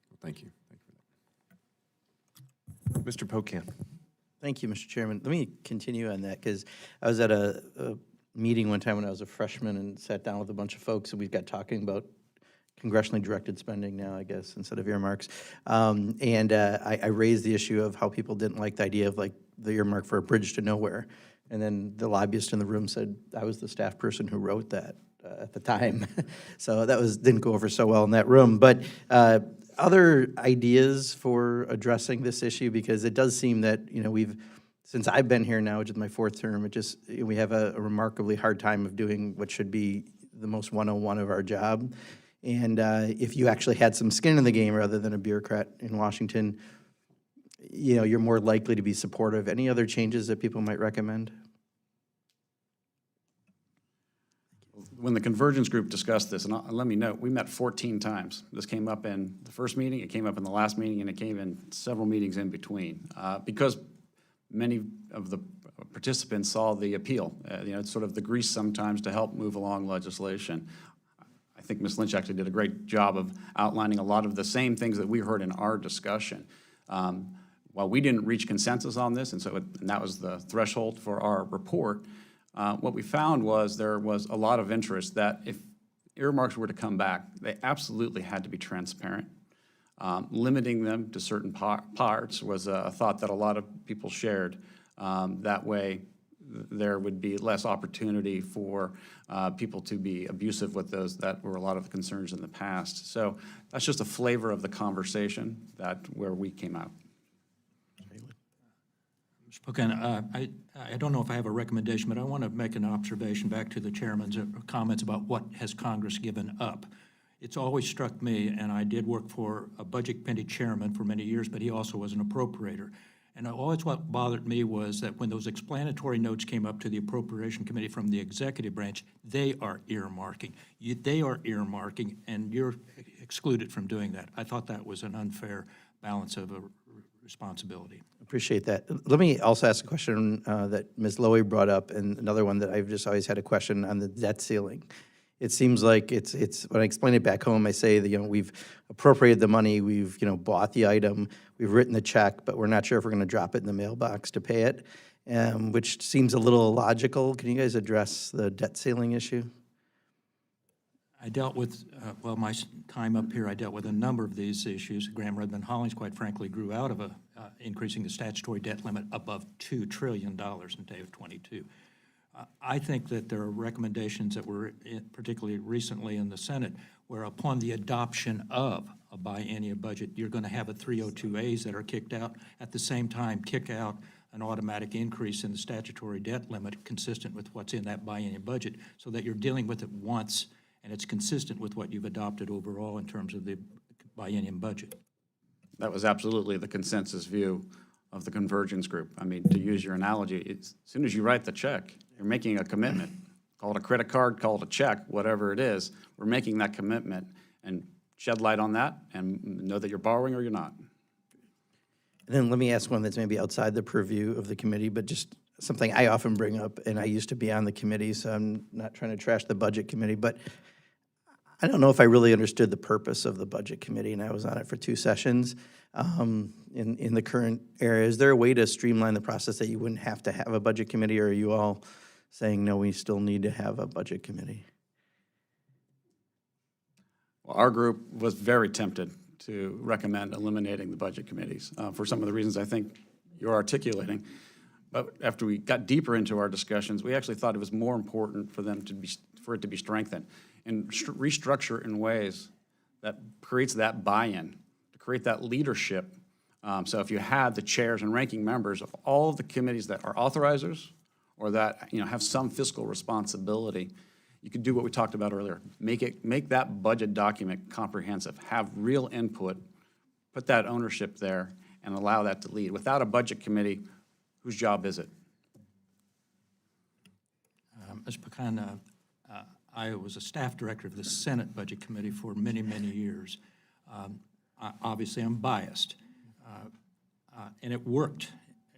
Well, thank you. Thank you for that. Mr. Pocan. Thank you, Mr. Chairman. Let me continue on that, because I was at a meeting one time when I was a freshman and sat down with a bunch of folks, and we got talking about congressionally directed spending now, I guess, instead of earmarks. I raised the issue of how people didn't like the idea of like the earmark for a bridge to nowhere. And then the lobbyist in the room said, I was the staff person who wrote that at the time. So that didn't go over so well in that room. But other ideas for addressing this issue, because it does seem that, since I've been here now, which is my fourth term, we have a remarkably hard time of doing what should be the most 101 of our job. And if you actually had some skin in the game rather than a bureaucrat in Washington, you're more likely to be supportive. Any other changes that people might recommend? When the Convergence Group discussed this, and let me note, we met 14 times. This came up in the first meeting, it came up in the last meeting, and it came in several meetings in between. Because many of the participants saw the appeal. It's sort of the grease sometimes to help move along legislation. I think Ms. Lynch actually did a great job of outlining a lot of the same things that we heard in our discussion. While we didn't reach consensus on this, and that was the threshold for our report, what we found was there was a lot of interest that if earmarks were to come back, they absolutely had to be transparent. Limiting them to certain parts was a thought that a lot of people shared. That way, there would be less opportunity for people to be abusive with those that were a lot of the concerns in the past. So that's just a flavor of the conversation where we came out. Mr. Pocan, I don't know if I have a recommendation, but I want to make an observation back to the chairman's comments about what has Congress given up. It's always struck me, and I did work for a budget committee chairman for many years, but he also was an appropriator. And always what bothered me was that when those explanatory notes came up to the Appropriation Committee from the executive branch, they are earmarking. They are earmarking, and you're excluded from doing that. I thought that was an unfair balance of a responsibility. Appreciate that. Let me also ask a question that Ms. Lowy brought up, and another one that I've just always had a question on the debt ceiling. It seems like it's when I explain it back home, I say that, we've appropriated the money, we've, bought the item, we've written the check, but we're not sure if we're going to drop it in the mailbox to pay it, which seems a little illogical. Can you guys address the debt ceiling issue? I dealt with, my time up here, I dealt with a number of these issues. Graham Redmond Hollings, quite frankly, grew out of increasing the statutory debt limit above $2 trillion in day of 22. I think that there are recommendations that were particularly recently in the Senate where upon the adoption of a biennial budget, you're going to have a 302As that are kicked out. At the same time, kick out an automatic increase in the statutory debt limit consistent with what's in that biennial budget so that you're dealing with it once and it's consistent with what you've adopted overall in terms of the biennium budget. That was absolutely the consensus view of the Convergence Group. I mean, to use your analogy, as soon as you write the check, you're making a commitment. Call it a credit card, call it a check, whatever it is. We're making that commitment and shed light on that and know that you're borrowing or you're not. And then let me ask one that's maybe outside the purview of the committee, but just something I often bring up, and I used to be on the committee, so I'm not trying to trash the budget committee, but I don't know if I really understood the purpose of the budget committee, and I was on it for 2 sessions in the current area. Is there a way to streamline the process that you wouldn't have to have a budget committee, or are you all saying, no, we still need to have a budget committee? Well, our group was very tempted to recommend eliminating the budget committees for some of the reasons I think you're articulating. But after we got deeper into our discussions, we actually thought it was more important for it to be strengthened and restructure in ways that creates that buy-in, to create that leadership. So if you had the chairs and ranking members of all of the committees that are authorizers or that have some fiscal responsibility, you could do what we talked about earlier. Make that budget document comprehensive, have real input, put that ownership there, and allow that to lead. Without a budget committee, whose job is it? Mr. Pecan, I was a staff director of the Senate Budget Committee for many, many years. Obviously, I'm biased, and it worked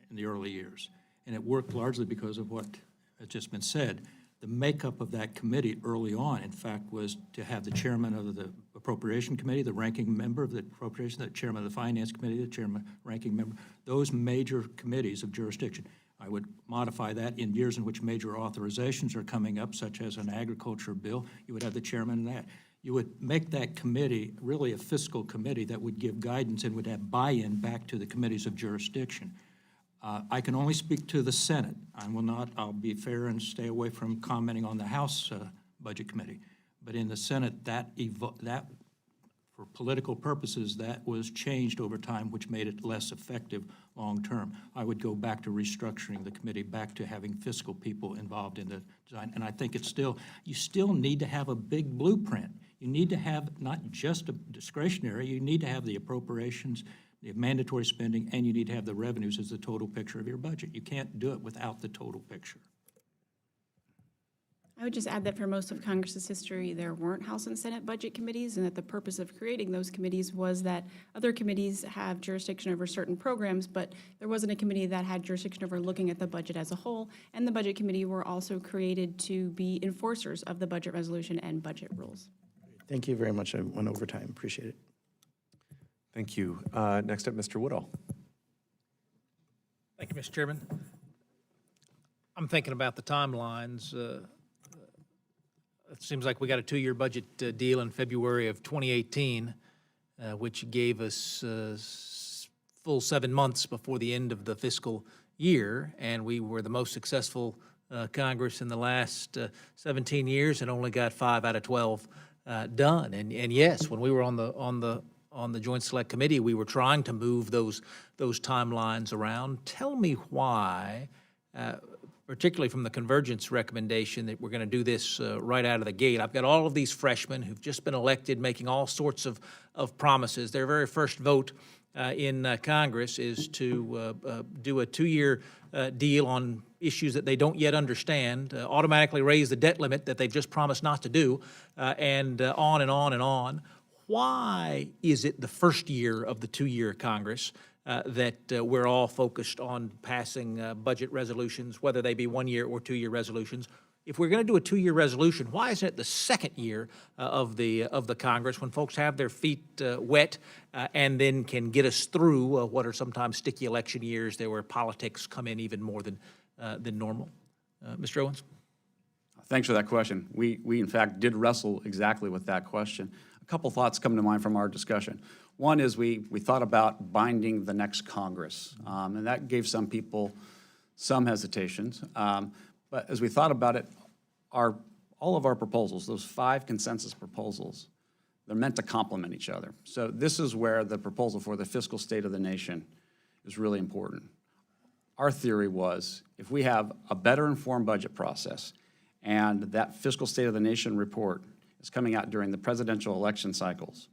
in the early years, and it worked largely because of what has just been said. The makeup of that committee early on, in fact, was to have the chairman of the Appropriation Committee, the ranking member of the Appropriation, the chairman of the Finance Committee, the chairman, ranking member, those major committees of jurisdiction. I would modify that in years in which major authorizations are coming up, such as an agriculture bill. You would have the chairman of that. you would make that committee really a fiscal committee that would give guidance and would have buy-in back to the committees of jurisdiction. I can only speak to the Senate. I'll be fair and stay away from commenting on the House Budget Committee. But in the Senate, that for political purposes, that was changed over time, which made it less effective long-term. I would go back to restructuring the committee, back to having fiscal people involved in the design. And I think you still need to have a big blueprint. You need to have not just a discretionary, you need to have the appropriations, the mandatory spending, and you need to have the revenues as the total picture of your budget. You can't do it without the total picture. I would just add that for most of Congress's history, there weren't House and Senate budget committees, and that the purpose of creating those committees was that other committees have jurisdiction over certain programs, but there wasn't a committee that had jurisdiction over looking at the budget as a whole. And the Budget Committee were also created to be enforcers of the budget resolution and budget rules. Thank you very much. I went over time. Appreciate it. Thank you. Next up, Mr. Woodall. Thank you, Mr. Chairman. I'm thinking about the timelines. It seems like we got a 2-year budget deal in February of 2018, which gave us full 7 months before the end of the fiscal year, and we were the most successful Congress in the last 17 years and only got 5 out of 12 done. And yes, when we were on the Joint Select Committee, we were trying to move those timelines around. Tell me why, particularly from the convergence recommendation, that we're going to do this right out of the gate. I've got all of these freshmen who've just been elected making all sorts of promises. Their very first vote in Congress is to do a 2-year deal on issues that they don't yet understand, automatically raise the debt limit that they've just promised not to do, and on and on and on. Why is it the first year of the 2-year Congress that we're all focused on passing budget resolutions, whether they be 1-year or 2-year resolutions? If we're going to do a 2-year resolution, why isn't it the second year of the Congress when folks have their feet wet and then can get us through what are sometimes sticky election years there where politics come in even more than normal? Mr. Owens? Thanks for that question. We in fact did wrestle exactly with that question. A couple thoughts come to mind from our discussion. One is we thought about binding the next Congress, and that gave some people some hesitations. But as we thought about it, all of our proposals, those 5 consensus proposals, they're meant to complement each other. So this is where the proposal for the fiscal state of the nation is really important. Our theory was if we have a better informed budget process and that fiscal state of the nation report is coming out during the presidential election cycles,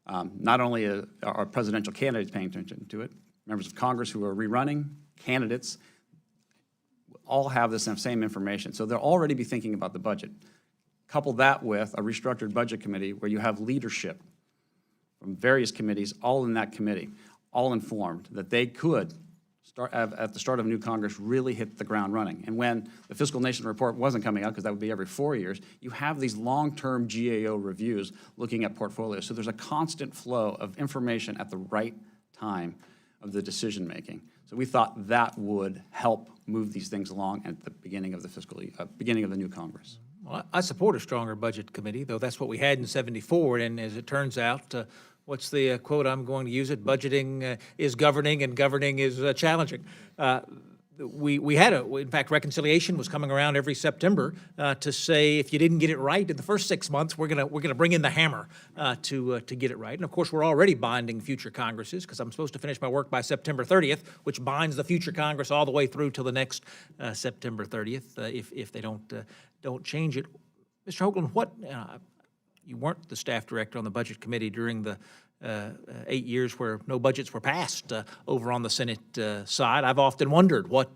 not only are presidential candidates paying attention to it, members of Congress who are rerunning, candidates, all have the same information. So they'll already be thinking about the budget. Couple that with a restructured budget committee where you have leadership from various committees, all in that committee, all informed, that they could start at the start of a new Congress really hit the ground running. And when the fiscal nation report wasn't coming out, because that would be every 4 years, you have these long-term GAO reviews looking at portfolios. So there's a constant flow of information at the right time of the decision making. So we thought that would help move these things along at the beginning of the beginning of the new Congress. Well, I support a stronger budget committee, though that's what we had in '74, and as it turns out, what's the quote I'm going to use it? Budgeting is governing, and governing is challenging. We had in fact, reconciliation was coming around every September to say if you didn't get it right in the first 6 months, we're gonna bring in the hammer to get it right. And of course, we're already binding future Congresses because I'm supposed to finish my work by September 30th, which binds the future Congress all the way through till the next September 30th if they don't change it. Mr. Hoagland, what you weren't the staff director on the Budget Committee during the 8 years where no budgets were passed over on the Senate side. I've often wondered what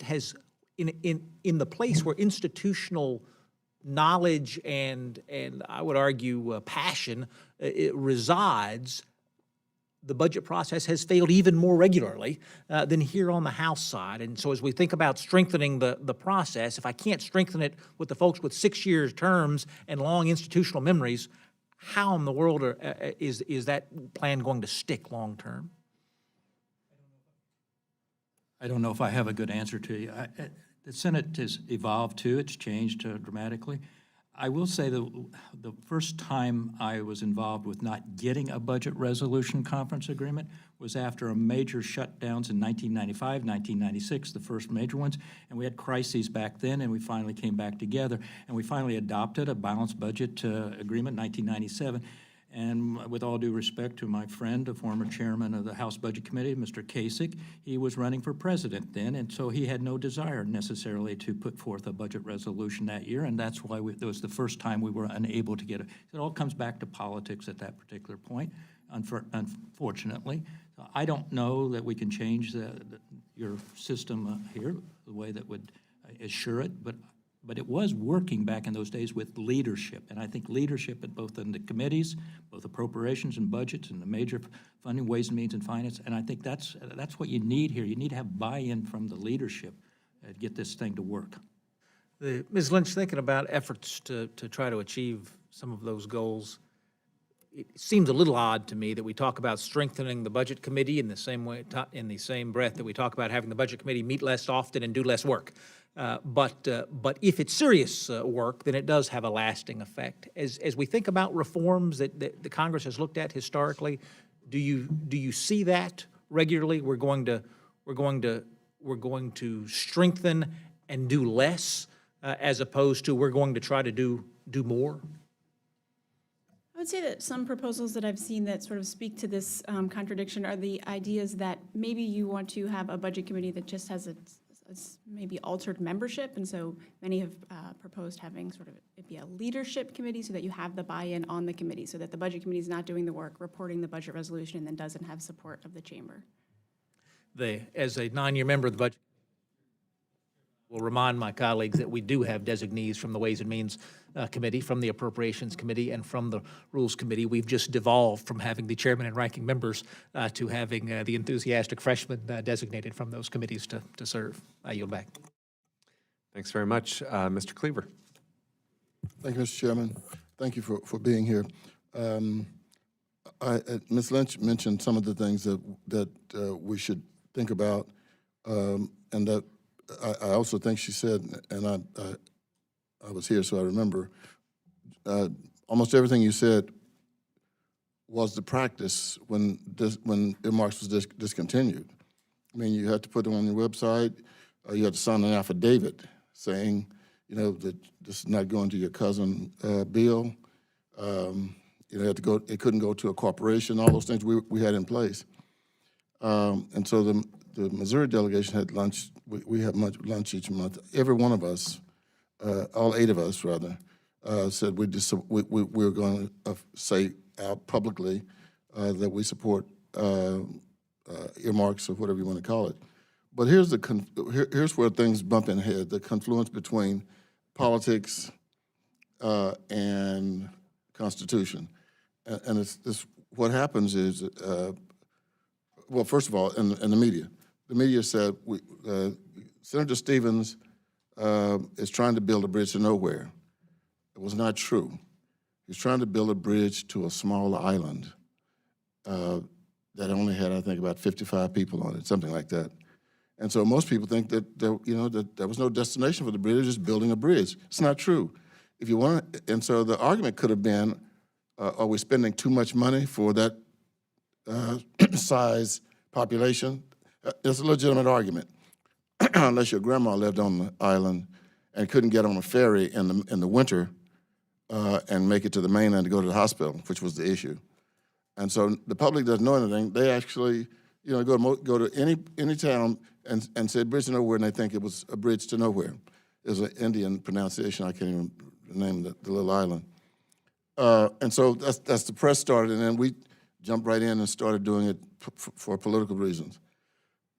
has in the place where institutional knowledge and I would argue passion it resides. The budget process has failed even more regularly than here on the House side. And so as we think about strengthening the process, if I can't strengthen it with the folks with 6-year terms and long institutional memories, how in the world is that plan going to stick long term? I don't know if I have a good answer to you. The Senate has evolved too. It's changed dramatically. I will say the first time I was involved with not getting a budget resolution conference agreement was after a major shutdowns in 1995, 1996, the first major ones, and we had crises back then, and we finally came back together, and we finally adopted a balanced budget agreement in 1997. And with all due respect to my friend, the former chairman of the House Budget Committee, Mr. Kasich, he was running for president then, and so he had no desire necessarily to put forth a budget resolution that year, and that's why it was the first time we were unable to get it. It all comes back to politics at that particular point, unfortunately. So I don't know that we can change your system here the way that would assure it, but it was working back in those days with leadership. And I think leadership at both in the committees, both appropriations and budgets and the major funding, ways and means and finance. And I think that's what you need here. You need to have buy-in from the leadership to get this thing to work. Ms. Lynch, thinking about efforts to try to achieve some of those goals, it seems a little odd to me that we talk about strengthening the budget committee in the same way, in the same breath that we talk about having the budget committee meet less often and do less work. But if it's serious work, then it does have a lasting effect. As we think about reforms that the Congress has looked at historically, do you see that regularly? We're going to strengthen and do less, as opposed to we're going to try to do more. I would say that some proposals that I've seen that sort of speak to this contradiction are the ideas that maybe you want to have a budget committee that just has a maybe altered membership, and so many have proposed having sort of it be a leadership committee so that you have the buy-in on the committee, so that the budget committee is not doing the work, reporting the budget resolution, and then doesn't have support of the chamber. As a 9-year member of the budget, will remind my colleagues that we do have designees from the Ways and Means Committee, from the Appropriations Committee, and from the Rules Committee. We've just devolved from having the chairman and ranking members to having the enthusiastic freshmen designated from those committees to serve. I yield back. Thanks very much. Mr. Cleaver. Thank you, Mr. Chairman. Thank you for being here. Ms. Lynch mentioned some of the things that we should think about, and that I also think she said, and I was here, so I remember, almost everything you said was the practice when earmarks was discontinued. I mean, you had to put them on your website, you had to sign an affidavit saying, you know, that this is not going to your cousin Bill. You know, it couldn't go to a corporation, all those things we had in place. And so the Missouri delegation had lunch. We have lunch each month. Every one of us, all 8 of us rather, said we're going to say out publicly that we support earmarks or whatever you want to call it. But here's where things bump in head: the confluence between politics and Constitution, and it's what happens is, well, first of all, in the media. The media said Senator Stevens is trying to build a bridge to nowhere. It was not true. He's trying to build a bridge to a small island that only had, I think, about 55 people on it, something like that. And so most people think that there was no destination for the bridge, just building a bridge. It's not true. If you want, and so the argument could have been, are we spending too much money for that size population? It's a legitimate argument, unless your grandma lived on the island and couldn't get on a ferry in the winter and make it to the mainland to go to the hospital, which was the issue. And so the public doesn't know anything. They actually, you know, go to any town and say bridge to nowhere, and they think it was a bridge to nowhere. It's an Indian pronunciation. I can't even name the little island. And so that's the press started, and then we jumped right in and started doing it for political reasons.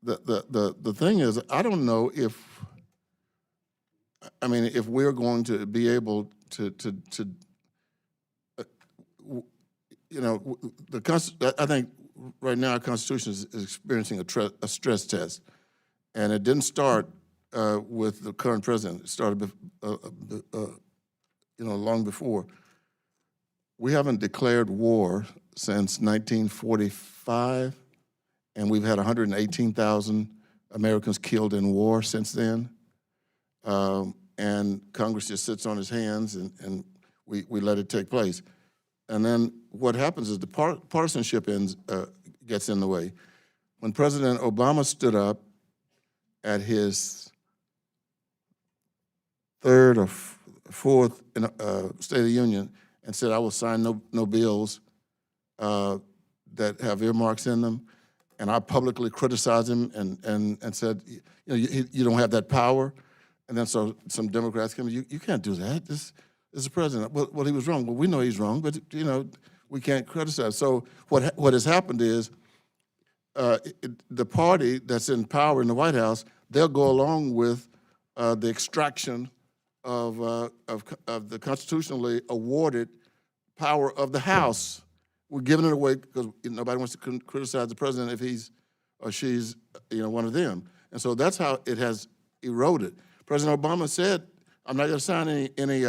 The thing is, I don't know if we're going to be able to you know, I think right now our Constitution is experiencing a stress test, and it didn't start with the current president. It started, long before. We haven't declared war since 1945, and we've had 118,000 Americans killed in war since then. and Congress just sits on its hands, and we let it take place. And then what happens is the partisanship gets in the way. When President Obama stood up at his third or fourth State of the Union and said, I will sign no bills that have earmarks in them, and I publicly criticized him and said, you don't have that power. And then so some Democrats came, you can't do that. This is the president. Well, he was wrong. Well, we know he's wrong, but we can't criticize. So what has happened is the party that's in power in the White House, they'll go along with the extraction of the constitutionally awarded power of the House. We're giving it away because nobody wants to criticize the president if he's or she's one of them. And so that's how it has eroded. President Obama said, I'm not going to sign any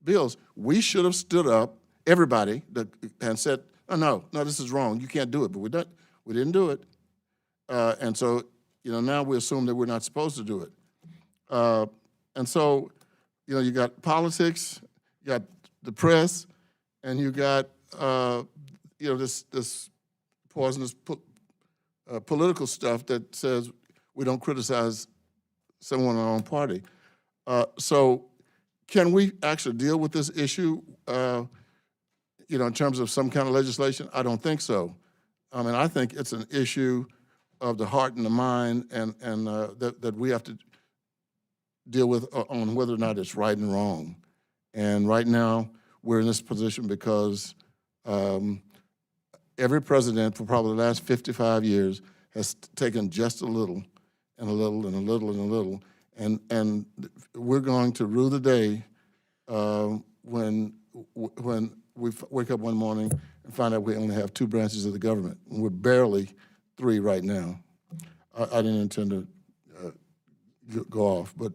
bills. We should have stood up, everybody, and said, no, this is wrong. You can't do it. But we didn't do it. And so, now we assume that we're not supposed to do it. And so, you got politics, you got the press, and you got, this poisonous political stuff that says we don't criticize someone in our own party. So can we actually deal with this issue, in terms of some kind of legislation? I don't think so. I mean, I think it's an issue of the heart and the mind, and that we have to deal with on whether or not it's right and wrong. And right now, we're in this position because every president for probably the last 55 years has taken just a little and a little and a little and a little. And we're going to rue the day when we wake up one morning and find out we only have 2 branches of the government. And we're barely 3 right now. I didn't intend to go off, but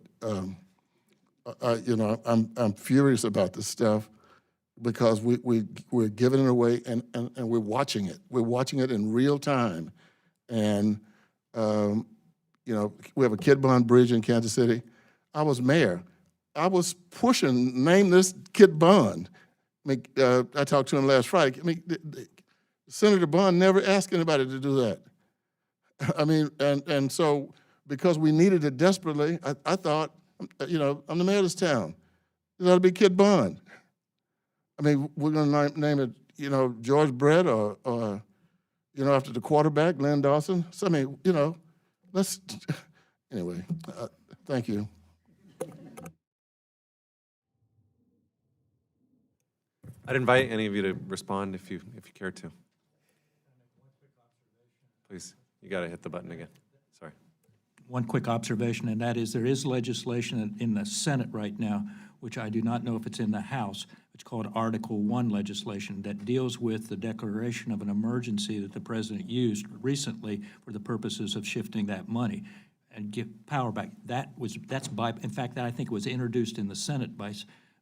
I'm furious about this stuff because we're giving it away and we're watching it. We're watching it in real time, and we have a kid bond bridge in Kansas City. I was mayor. I was pushing, name this kid bond. I talked to him last Friday. Senator Bond never asked anybody to do that. And so because we needed it desperately, I thought, I'm the mayor of this town. It ought to be Kid Bond. We're going to name it, George Brett or after the quarterback, Len Dawson. So, let's, anyway, thank you. I'd invite any of you to respond if you care to. Please, you got to hit the button again. Sorry. One quick observation, and that is there is legislation in the Senate right now, which I do not know if it's in the House. It's called Article 1 legislation that deals with the declaration of an emergency that the president used recently for the purposes of shifting that money and give power back. In fact, I think it was introduced in the Senate by,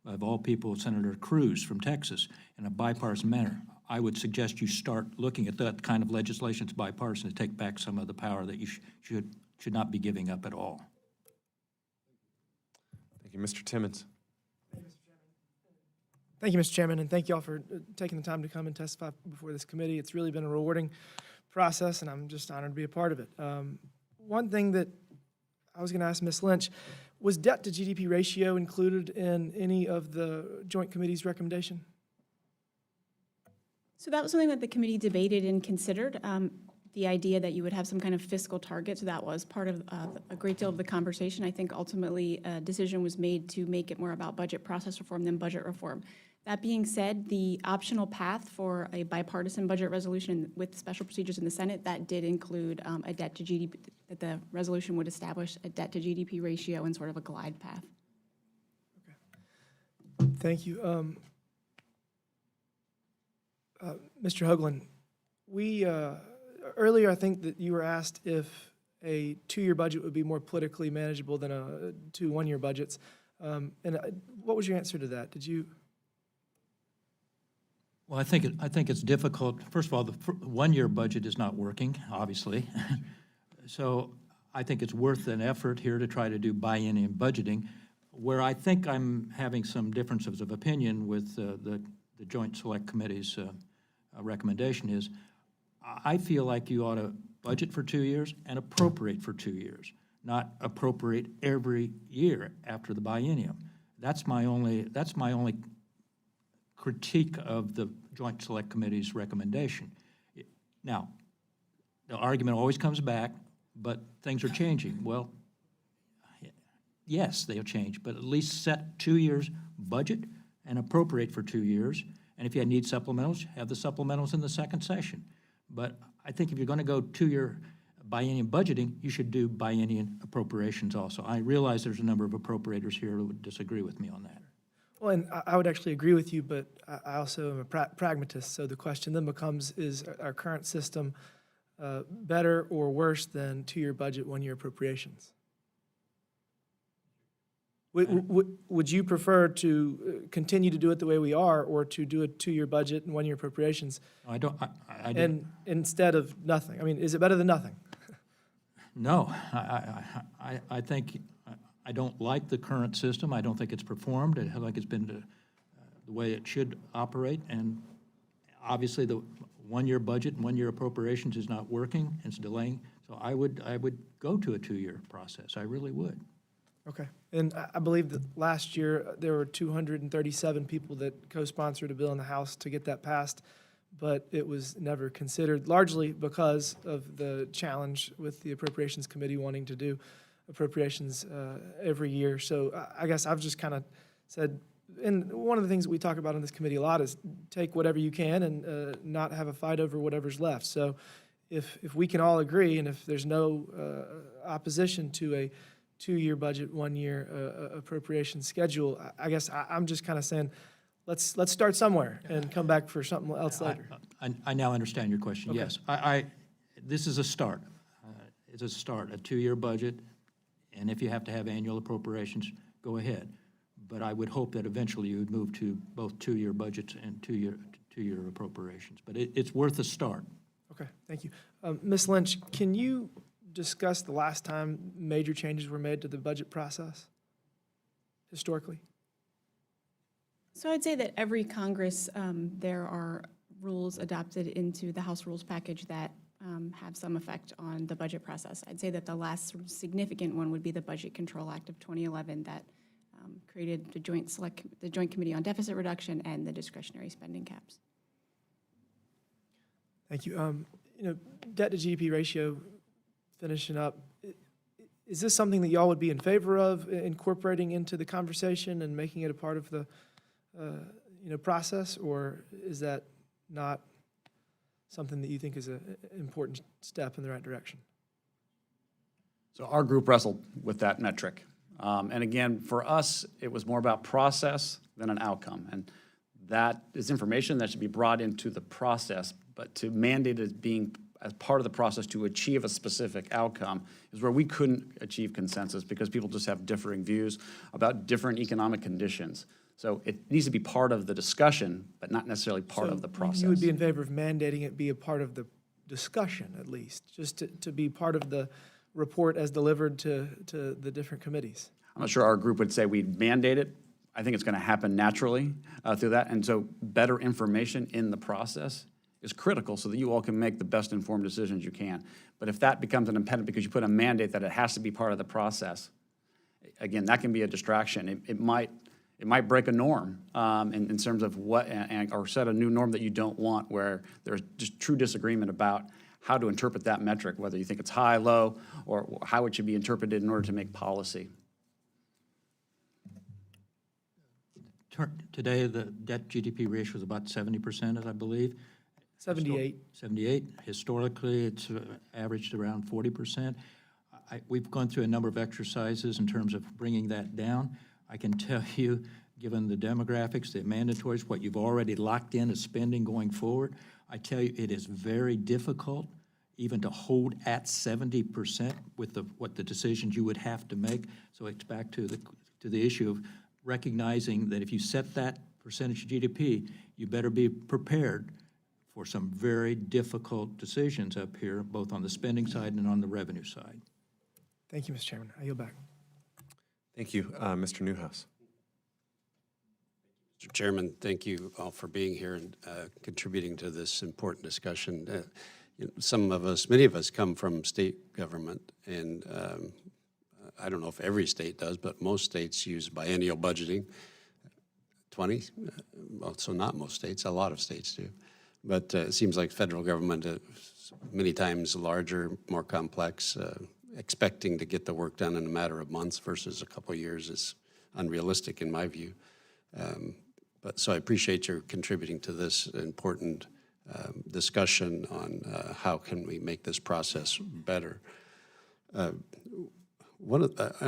of all people, Senator Cruz from Texas in a bipartisan manner. I would suggest you start looking at that kind of legislation. It's bipartisan to take back some of the power that you should not be giving up at all. Thank you. Mr. Timmons. Thank you, Mr. Chairman, and thank you all for taking the time to come and testify before this committee. It's really been a rewarding process, and I'm just honored to be a part of it. One thing that I was going to ask Ms. Lynch, was debt to GDP ratio included in any of the Joint Committee's recommendation? So that was something that the committee debated and considered, the idea that you would have some kind of fiscal target. So that was part of a great deal of the conversation. I think ultimately a decision was made to make it more about budget process reform than budget reform. That being said, the optional path for a bipartisan budget resolution with special procedures in the Senate, that did include a debt to GDP, that the resolution would establish a debt to GDP ratio and sort of a glide path. Okay. Thank you. Mr. Hoagland, earlier I think that you were asked if a 2-year budget would be more politically manageable than 2 one-year budgets. And what was your answer to that? Did you? Well, I think it's difficult. First of all, the one-year budget is not working, obviously. So I think it's worth an effort here to try to do biennium budgeting. Where I think I'm having some differences of opinion with the Joint Select Committee's recommendation is, I feel like you ought to budget for 2 years and appropriate for 2 years, not appropriate every year after the biennium. That's my only critique of the Joint Select Committee's recommendation. Now, the argument always comes back, but things are changing. Well, yes, they'll change, but at least set 2 years budget and appropriate for 2 years. And if you need supplementals, have the supplementals in the second session. But I think if you're going to go 2-year biennium budgeting, you should do biennium appropriations also. I realize there's a number of appropriators here who would disagree with me on that. Well, and I would actually agree with you, but I also am a pragmatist. So the question then becomes, is our current system better or worse than 2-year budget, 1-year appropriations? Would you prefer to continue to do it the way we are, or to do a 2-year budget and 1-year appropriations? I don't. And instead of nothing? I mean, is it better than nothing? No, I think, I don't like the current system. I don't think it's performed. I like it's been the way it should operate. And obviously, the 1-year budget and 1-year appropriations is not working. It's delaying. So I would go to a 2-year process. I really would. Okay. And I believe that last year, there were 237 people that co-sponsored a bill in the House to get that passed, but it was never considered, largely because of the challenge with the Appropriations Committee wanting to do appropriations every year. So I guess I've just kind of said, and one of the things that we talk about in this committee a lot is take whatever you can and not have a fight over whatever's left. So if we can all agree, and if there's no opposition to a 2-year budget, 1-year appropriation schedule, I guess I'm just kind of saying, let's start somewhere and come back for something else later. I now understand your question. Okay. Yes, this is a start. It's a start, a 2-year budget, and if you have to have annual appropriations, go ahead. But I would hope that eventually you would move to both 2-year budgets and 2-year appropriations. But it's worth a start. Okay, thank you. Ms. Lynch, can you discuss the last time major changes were made to the budget process, historically? So I'd say that every Congress, there are rules adopted into the House Rules package that have some effect on the budget process. I'd say that the last sort of significant one would be the Budget Control Act of 2011 that created the Joint Committee on Deficit Reduction and the discretionary spending caps. Thank you. Debt to GDP ratio, finishing up, is this something that y'all would be in favor of incorporating into the conversation and making it a part of the process, or is that not something that you think is an important step in the right direction? So our group wrestled with that metric. And again, for us, it was more about process than an outcome. And that is information that should be brought into the process, but to mandate it being as part of the process to achieve a specific outcome is where we couldn't achieve consensus because people just have differing views about different economic conditions. So it needs to be part of the discussion, but not necessarily part of the process. You would be in favor of mandating it be a part of the discussion, at least, just to be part of the report as delivered to the different committees? I'm not sure our group would say we'd mandate it. I think it's going to happen naturally through that. And so better information in the process is critical so that you all can make the best informed decisions you can. But if that becomes an impediment because you put a mandate that it has to be part of the process, again, that can be a distraction. It might break a norm in terms of what, or set a new norm that you don't want, where there's just true disagreement about how to interpret that metric, whether you think it's high, low, or how it should be interpreted in order to make policy. Today, the debt GDP ratio is about 70%, as I believe. 78. 78. Historically, it's averaged around 40%. We've gone through a number of exercises in terms of bringing that down. I can tell you, given the demographics, the mandatories, what you've already locked in as spending going forward, I tell you, it is very difficult even to hold at 70% with what the decisions you would have to make. So it's back to the issue of recognizing that if you set that percentage of GDP, you better be prepared for some very difficult decisions up here, both on the spending side and on the revenue side. Thank you, Mr. Chairman. I yield back. Thank you. Mr. Newhouse. Mr. Chairman, thank you all for being here and contributing to this important discussion. Many of us come from state government, and I don't know if every state does, but most states use biennial budgeting. 20, well, so not most states, a lot of states do. But it seems like federal government is many times larger, more complex. Expecting to get the work done in a matter of months versus a couple of years is unrealistic in my view. So I appreciate your contributing to this important discussion on how can we make this process better. I'm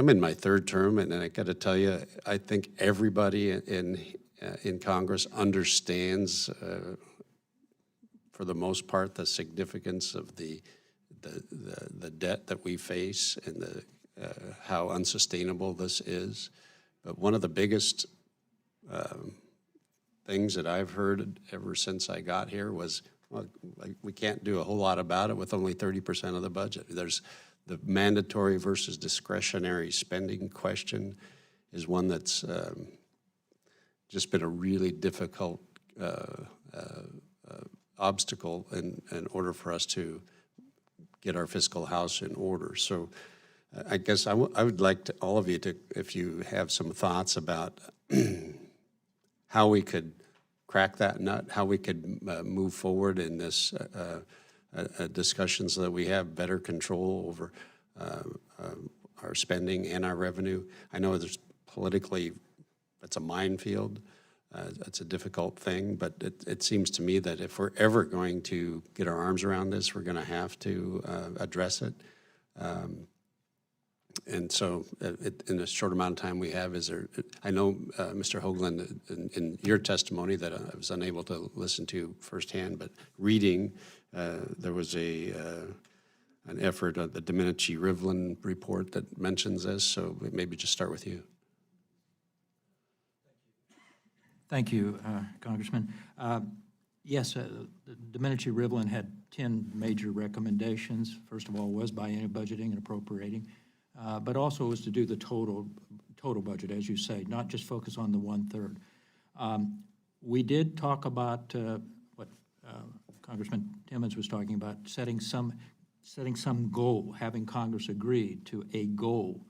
in my third term, and I got to tell you, I think everybody in Congress understands, for the most part, the significance of the debt that we face and how unsustainable this is. But one of the biggest things that I've heard ever since I got here was, well, we can't do a whole lot about it with only 30% of the budget. There's the mandatory versus discretionary spending question is one that's just been a really difficult obstacle in order for us to get our fiscal house in order. So I guess I would like to, all of you to, if you have some thoughts about how we could crack that nut, how we could move forward in this discussion so that we have better control over our spending and our revenue. I know there's politically, it's a minefield. It's a difficult thing, but it seems to me that if we're ever going to get our arms around this, we're going to have to address it. And so in the short amount of time we have, I know, Mr. Hoagland, in your testimony that I was unable to listen to firsthand, but reading, there was an effort, the Domenici-Rivlin report that mentions this, so maybe just start with you. Thank you, Congressman. Yes, Domenici-Rivlin had 10 major recommendations. First of all, was biennial budgeting and appropriating, but also was to do the total budget, as you say, not just focus on the 1/3. We did talk about what Congressman Timmons was talking about, setting some goal, having Congress agree to a goal.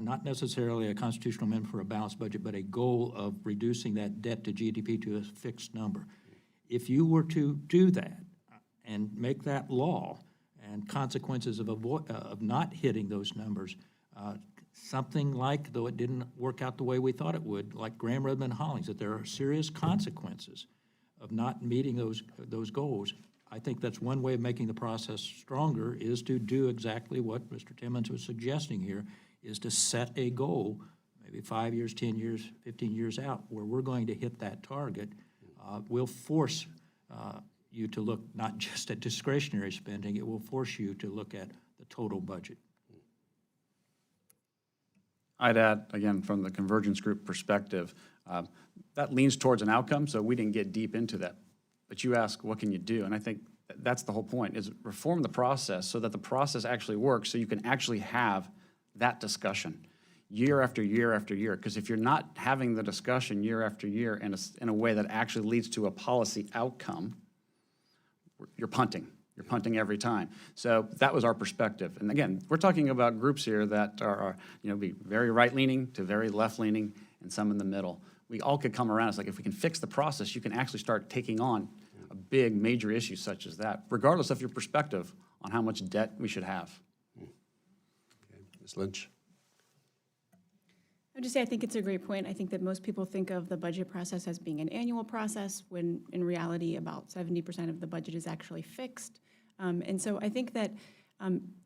Not necessarily a constitutional amendment for a balanced budget, but a goal of reducing that debt to GDP to a fixed number. If you were to do that and make that law and consequences of not hitting those numbers, something like, though it didn't work out the way we thought it would, like Graham-Rudman and Hollings, that there are serious consequences of not meeting those goals. I think that's one way of making the process stronger, is to do exactly what Mr. Timmons was suggesting here, is to set a goal, maybe 5 years, 10 years, 15 years out, where we're going to hit that target. Will force you to look not just at discretionary spending, it will force you to look at the total budget. I'd add, again, from the Convergence Group perspective, that leans towards an outcome, so we didn't get deep into that. But you ask, what can you do? And I think that's the whole point, is reform the process so that the process actually works, so you can actually have that discussion year after year after year. Because if you're not having the discussion year after year in a way that actually leads to a policy outcome, you're punting. You're punting every time. So that was our perspective. And again, we're talking about groups here that are be very right-leaning to very left-leaning and some in the middle. We all could come around. It's like, if we can fix the process, you can actually start taking on a big major issue such as that, regardless of your perspective on how much debt we should have. Ms. Lynch? I would just say I think it's a great point. I think that most people think of the budget process as being an annual process, when in reality about 70% of the budget is actually fixed. And so I think that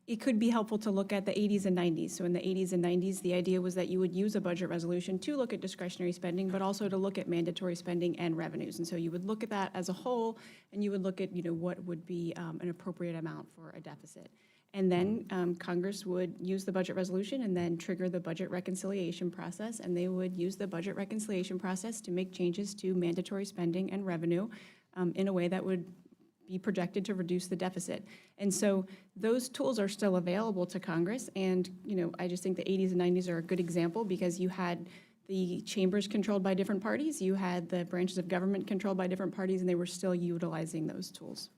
it could be helpful to look at the 80s and 90s. So in the 80s and 90s, the idea was that you would use a budget resolution to look at discretionary spending, but also to look at mandatory spending and revenues. And so you would look at that as a whole, and you would look at what would be an appropriate amount for a deficit. And then Congress would use the budget resolution and then trigger the budget reconciliation process, and they would use the budget reconciliation process to make changes to mandatory spending and revenue in a way that would be projected to reduce the deficit. And so those tools are still available to Congress. And, I just think the 80s and 90s are a good example because you had the chambers controlled by different parties, you had the branches of government controlled by different parties, and they were still utilizing those tools.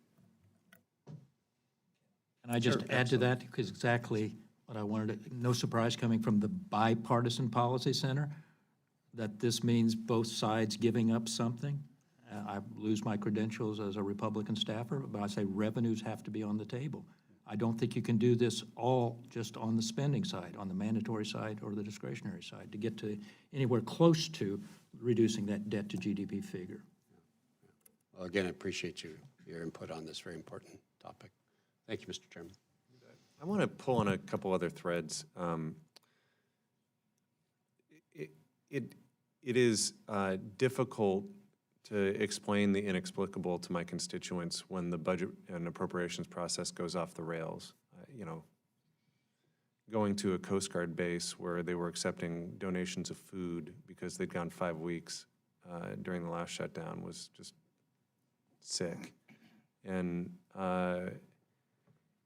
And I just add to that, because exactly what I wanted to, no surprise coming from the Bipartisan Policy Center, that this means both sides giving up something. I lose my credentials as a Republican staffer, but I say revenues have to be on the table. I don't think you can do this all just on the spending side, on the mandatory side or the discretionary side, to get to anywhere close to reducing that debt to GDP figure. Well, again, I appreciate your input on this very important topic. Thank you, Mr. Chairman. I want to pull on a couple other threads. It is difficult to explain the inexplicable to my constituents when the budget and appropriations process goes off the rails. Going to a Coast Guard base where they were accepting donations of food because they'd gone 5 weeks during the last shutdown was just sick. And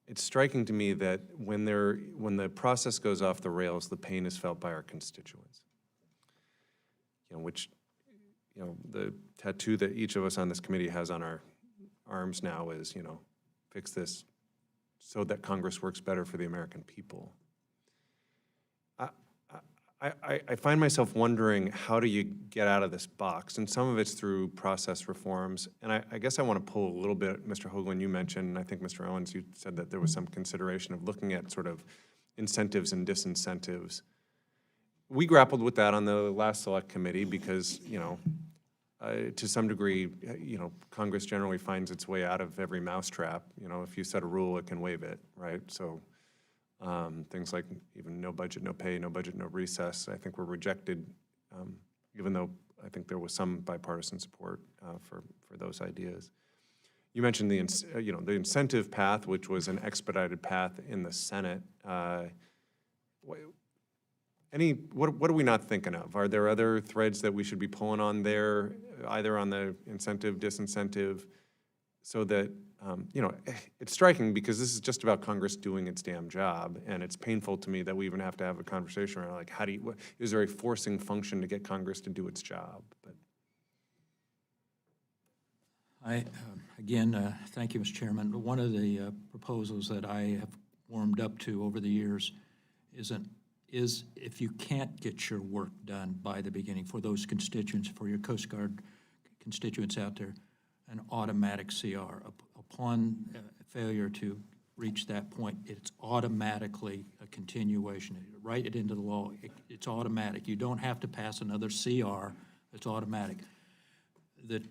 it's striking to me that when the process goes off the rails, the pain is felt by our constituents. The tattoo that each of us on this committee has on our arms now is, fix this so that Congress works better for the American people. I find myself wondering, how do you get out of this box? And some of it's through process reforms. And I guess I want to pull a little bit, Mr. Hoagland, you mentioned, and I think Mr. Owens, you said that there was some consideration of looking at sort of incentives and disincentives. We grappled with that on the last select committee because, to some degree, Congress generally finds its way out of every mousetrap. If you set a rule, it can waive it, right? So things like even no budget, no pay, no budget, no recess, I think were rejected, even though I think there was some bipartisan support for those ideas. You mentioned the incentive path, which was an expedited path in the Senate. What are we not thinking of? Are there other threads that we should be pulling on there, either on the incentive, disincentive, so that, it's striking because this is just about Congress doing its damn job, and it's painful to me that we even have to have a conversation around, like, is there a forcing function to get Congress to do its job? But Again, thank you, Mr. Chairman. One of the proposals that I have warmed up to over the years is if you can't get your work done by the beginning for those constituents, for your Coast Guard constituents out there, an automatic CR. Upon failure to reach that point, it's automatically a continuation. Write it into the law. It's automatic. You don't have to pass another CR. It's automatic. The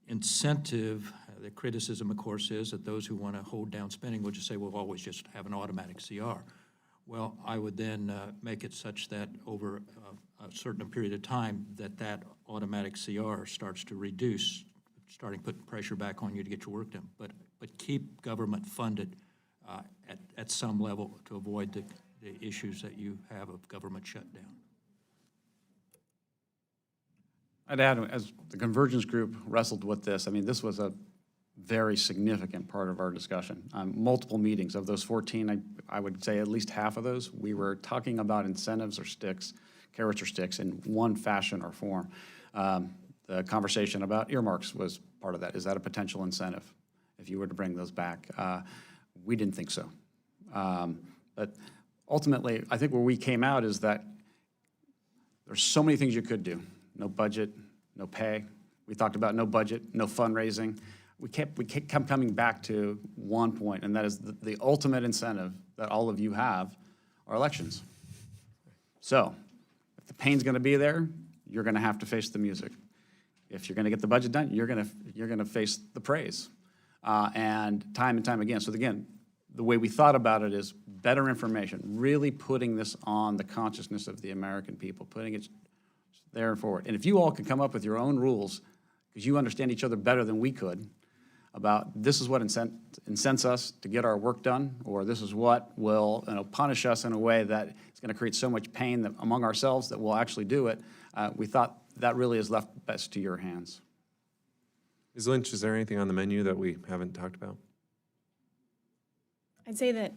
incentive, the criticism, of course, is that those who want to hold down spending will just say, we'll always just have an automatic CR. Well, I would then make it such that over a certain period of time that automatic CR starts to reduce, starting putting pressure back on you to get your work done. But keep government funded at some level to avoid the issues that you have of government shutdown. I'd add, as the Convergence Group wrestled with this, this was a very significant part of our discussion. Multiple meetings of those 14, I would say at least half of those, we were talking about incentives or sticks, carrots or sticks in one fashion or form. The conversation about earmarks was part of that. Is that a potential incentive if you were to bring those back? We didn't think so. But ultimately, I think where we came out is that there's so many things you could do. No budget, no pay. We talked about no budget, no fundraising. We kept coming back to one point, and that is the ultimate incentive that all of you have are elections. So if the pain's going to be there, you're going to have to face the music. If you're going to get the budget done, you're going to face the praise, and time again. So again, the way we thought about it is better information, really putting this on the consciousness of the American people, putting it there and forward. And if you all could come up with your own rules, because you understand each other better than we could, about this is what incents us to get our work done, or this is what will punish us in a way that it's going to create so much pain that among ourselves that we'll actually do it, we thought that really is left best to your hands. Ms. Lynch, is there anything on the menu that we haven't talked about? I'd say that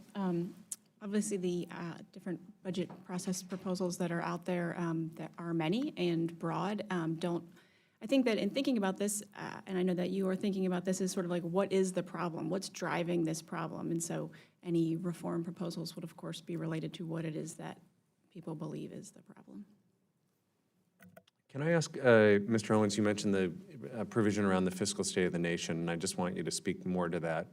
obviously the different budget process proposals that are out there, that are many and broad, I think that in thinking about this, and I know that you are thinking about this, is sort of like, what is the problem? What's driving this problem? And so any reform proposals would, of course, be related to what it is that people believe is the problem. Can I ask, Mr. Owens, you mentioned the provision around the fiscal state of the nation, and I just want you to speak more to that.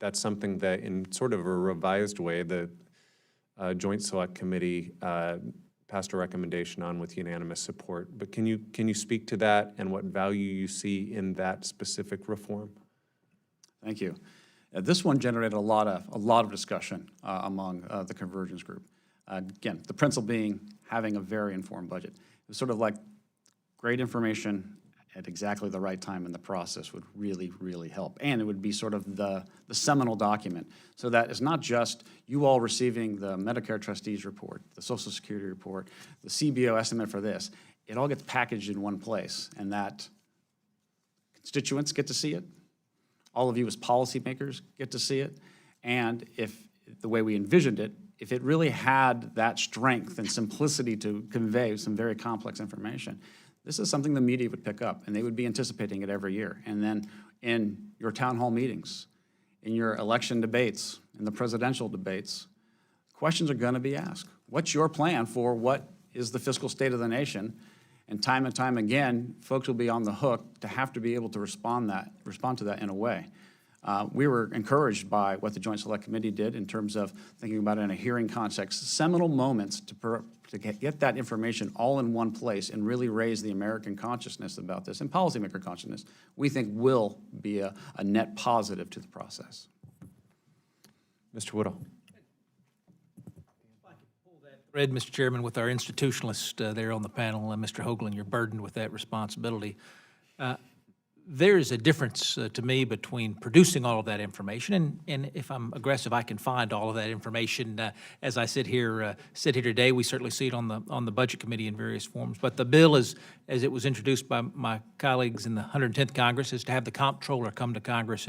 That's something that in sort of a revised way, the Joint Select Committee passed a recommendation on with unanimous support. But can you speak to that and what value you see in that specific reform? Thank you. This one generated a lot of discussion among the convergence group. Again, the principle being having a very informed budget. It was sort of like great information at exactly the right time in the process would really, really help. And it would be sort of the seminal document, so that it's not just you all receiving the Medicare trustees report, the Social Security report, the CBO estimate for this. It all gets packaged in one place, and that constituents get to see it. All of you as policymakers get to see it. And if the way we envisioned it, if it really had that strength and simplicity to convey some very complex information, this is something the media would pick up, and they would be anticipating it every year. And then in your town hall meetings, in your election debates, in the presidential debates, questions are going to be asked. What's your plan for what is the fiscal state of the nation? And time again, folks will be on the hook to have to be able to respond to that in a way. We were encouraged by what the Joint Select Committee did in terms of thinking about it in a hearing context, seminal moments to get that information all in one place and really raise the American consciousness about this, and policymaker consciousness, we think will be a net positive to the process. Mr. Woodall. Thread, Mr. Chairman, with our institutionalist there on the panel, and Mr. Hoagland, you're burdened with that responsibility. There is a difference to me between producing all of that information, and if I'm aggressive, I can find all of that information. As I sit here today, we certainly see it on the Budget Committee in various forms. But the bill, as it was introduced by my colleagues in the 110th Congress, is to have the comptroller come to Congress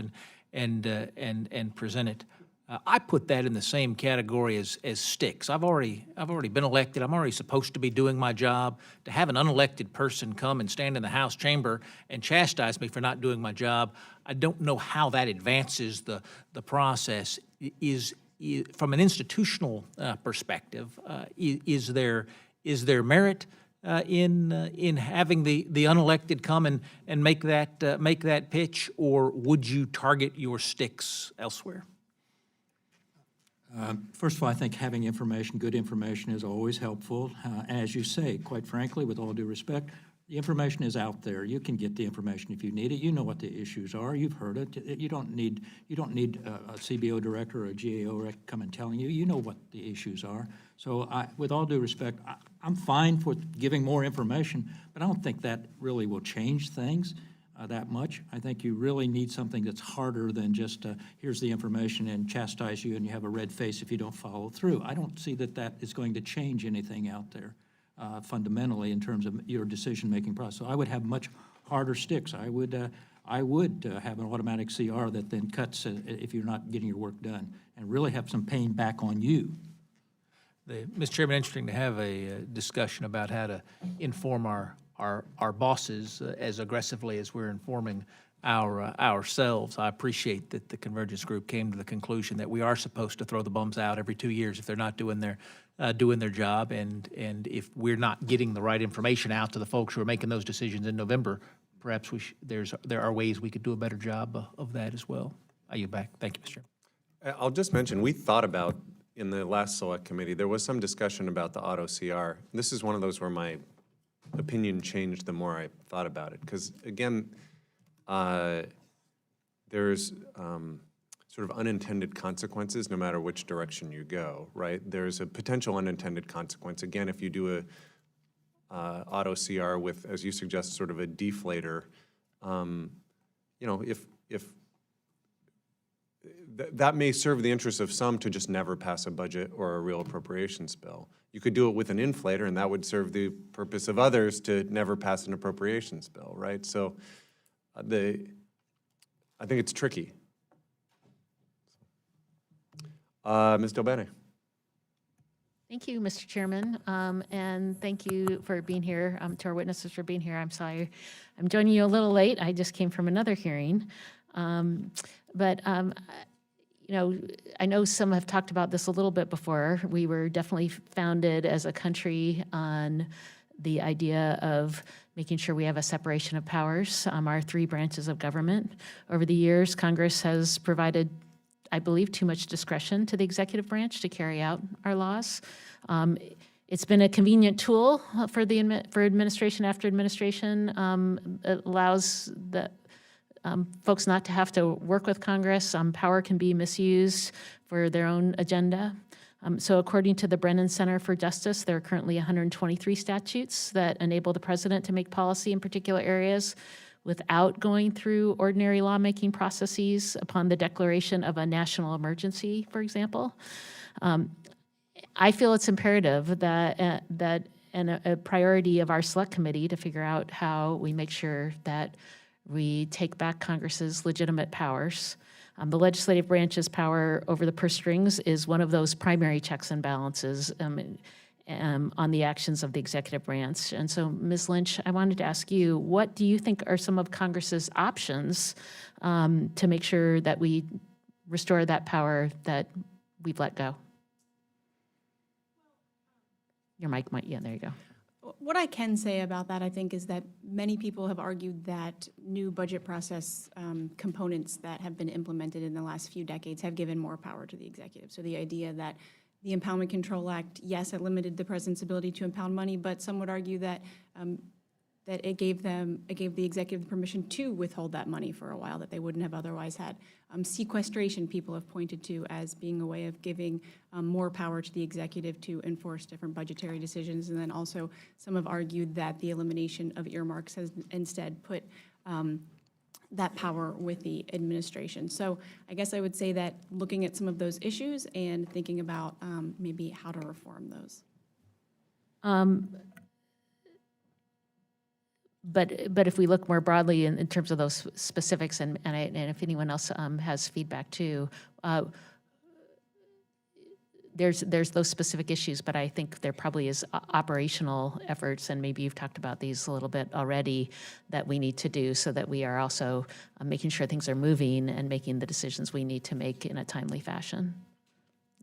and present it. I put that in the same category as sticks. I've already been elected. I'm already supposed to be doing my job. To have an unelected person come and stand in the House chamber and chastise me for not doing my job, I don't know how that advances the process. Is from an institutional perspective, is there merit in having the unelected come and make that pitch, or would you target your sticks elsewhere? First of all, I think having information, good information, is always helpful. As you say, quite frankly, with all due respect, the information is out there. You can get the information if you need it. You know what the issues are. You've heard it. You don't need a CBO director or a GAO director come and telling you. You know what the issues are. So with all due respect, I'm fine for giving more information, but I don't think that really will change things that much. I think you really need something that's harder than just here's the information and chastise you and you have a red face if you don't follow through. I don't see that is going to change anything out there fundamentally in terms of your decision-making process. So I would have much harder sticks. I would have an automatic CR that then cuts if you're not getting your work done, and really have some pain back on you. Mr. Chairman, interesting to have a discussion about how to inform our bosses as aggressively as we're informing ourselves. I appreciate that the Convergence Group came to the conclusion that we are supposed to throw the bums out every 2 years if they're not doing their job, and if we're not getting the right information out to the folks who are making those decisions in November, perhaps there are ways we could do a better job of that as well. I yield back. Thank you, Mr. Chairman. I'll just mention, we thought about, in the last Select Committee, there was some discussion about the auto CR. This is one of those where my opinion changed the more I thought about it. Because again, there's sort of unintended consequences no matter which direction you go, right? There's a potential unintended consequence. Again, if you do a auto CR with, as you suggest, sort of a deflator, you know, if that may serve the interests of some to just never pass a budget or a real appropriations bill. You could do it with an inflator, and that would serve the purpose of others to never pass an appropriations bill, right? So I think it's tricky. Ms. Delbene. Thank you, Mr. Chairman, and thank you for being here, to our witnesses for being here. I'm sorry I'm joining you a little late. I just came from another hearing. You know, I know some have talked about this a little bit before. We were definitely founded as a country on the idea of making sure we have a separation of powers, our three branches of government. Over the years, Congress has provided, I believe, too much discretion to the executive branch to carry out our laws. It's been a convenient tool for administration after administration. It allows the folks not to have to work with Congress. Power can be misused for their own agenda. So according to the Brennan Center for Justice, there are currently 123 statutes that enable the president to make policy in particular areas without going through ordinary lawmaking processes upon the declaration of a national emergency, for example. I feel it's imperative that a priority of our select committee to figure out how we make sure that we take back Congress's legitimate powers. The legislative branch's power over the purse strings is one of those primary checks and balances on the actions of the executive branch. And so, Ms. Lynch, I wanted to ask you, what do you think are some of Congress's options to make sure that we restore that power that we've let go? Your mic might, yeah, there you go. What I can say about that, I think, is that many people have argued that new budget process components that have been implemented in the last few decades have given more power to the executive. So the idea that the Impoundment Control Act, yes, it limited the president's ability to impound money, but some would argue that that it gave the executive permission to withhold that money for a while that they wouldn't have otherwise had. Sequestration, people have pointed to as being a way of giving more power to the executive to enforce different budgetary decisions. And then also some have argued that the elimination of earmarks has instead put that power with the administration. So I guess I would say that looking at some of those issues and thinking about maybe how to reform those. But if we look more broadly in terms of those specifics, and if anyone else has feedback too, there's those specific issues, but I think there probably is operational efforts, and maybe you've talked about these a little bit already, that we need to do so that we are also making sure things are moving and making the decisions we need to make in a timely fashion.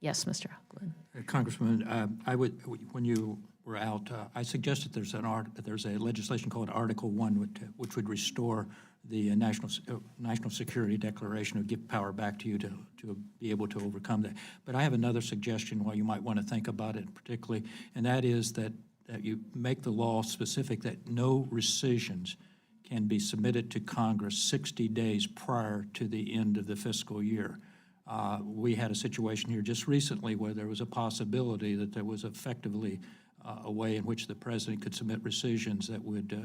Yes, Mr. Hoagland. Congressman, I would, when you were out, I suggested there's a legislation called Article 1, which would restore the national security declaration, would give power back to you to be able to overcome that. But I have another suggestion why you might want to think about it particularly, and that is that you make the law specific that no rescissions can be submitted to Congress 60 days prior to the end of the fiscal year. We had a situation here just recently where there was a possibility that there was effectively a way in which the president could submit rescissions that would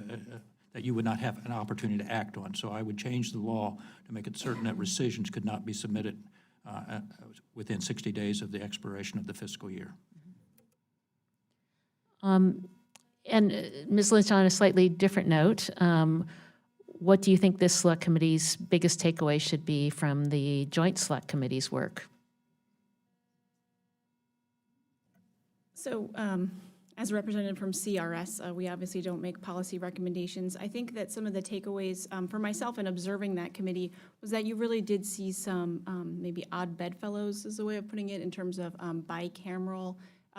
that you would not have an opportunity to act on. So I would change the law to make it certain that rescissions could not be submitted within 60 days of the expiration of the fiscal year. And Ms. Lynch, on a slightly different note, what do you think this select committee's biggest takeaway should be from the joint select committee's work? So as a representative from CRS, we obviously don't make policy recommendations. I think that some of the takeaways for myself in observing that committee was that you really did see some maybe odd bedfellows, is a way of putting it, in terms of bicameral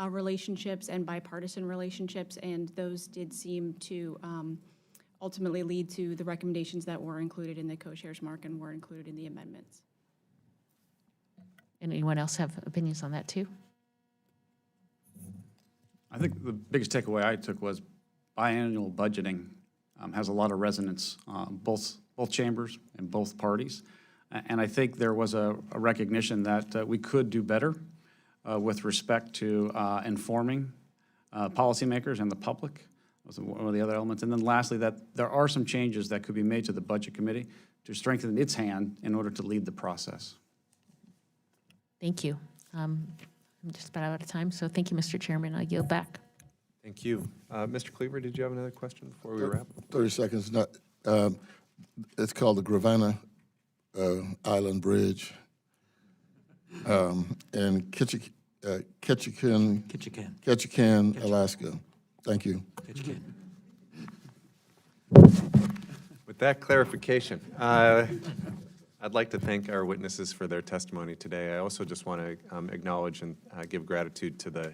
relationships and bipartisan relationships, and those did seem to ultimately lead to the recommendations that were included in the co-chairs mark and were included in the amendments. Anyone else have opinions on that too? I think the biggest takeaway I took was biannual budgeting has a lot of resonance, both chambers and both parties. And I think there was a recognition that we could do better with respect to informing policymakers and the public. That was one of the other elements. And then lastly, that there are some changes that could be made to the Budget Committee to strengthen its hand in order to lead the process. Thank you. I'm just about out of time, so thank you, Mr. Chairman. I yield back. Thank you. Mr. Cleaver, did you have another question before we wrap? 30 seconds. It's called the Gravana Island Bridge, and Ketchikan, Alaska. Thank you. With that clarification, I'd like to thank our witnesses for their testimony today. I also just want to acknowledge and give gratitude to the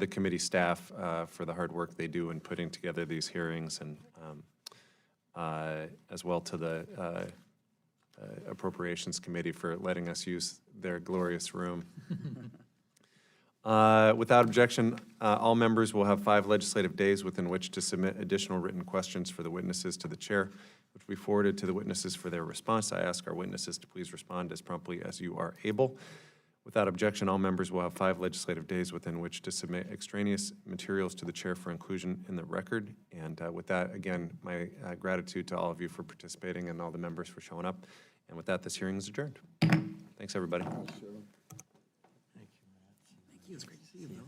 committee staff for the hard work they do in putting together these hearings, and as well to the Appropriations Committee for letting us use their glorious room. Without objection, all members will have 5 legislative days within which to submit additional written questions for the witnesses to the chair, which will be forwarded to the witnesses for their response. I ask our witnesses to please respond as promptly as you are able. Without objection, all members will have 5 legislative days within which to submit extraneous materials to the chair for inclusion in the record. And with that, again, my gratitude to all of you for participating and all the members for showing up. And with that, this hearing is adjourned. Thanks, everybody. Thank you. It's great to see you, though.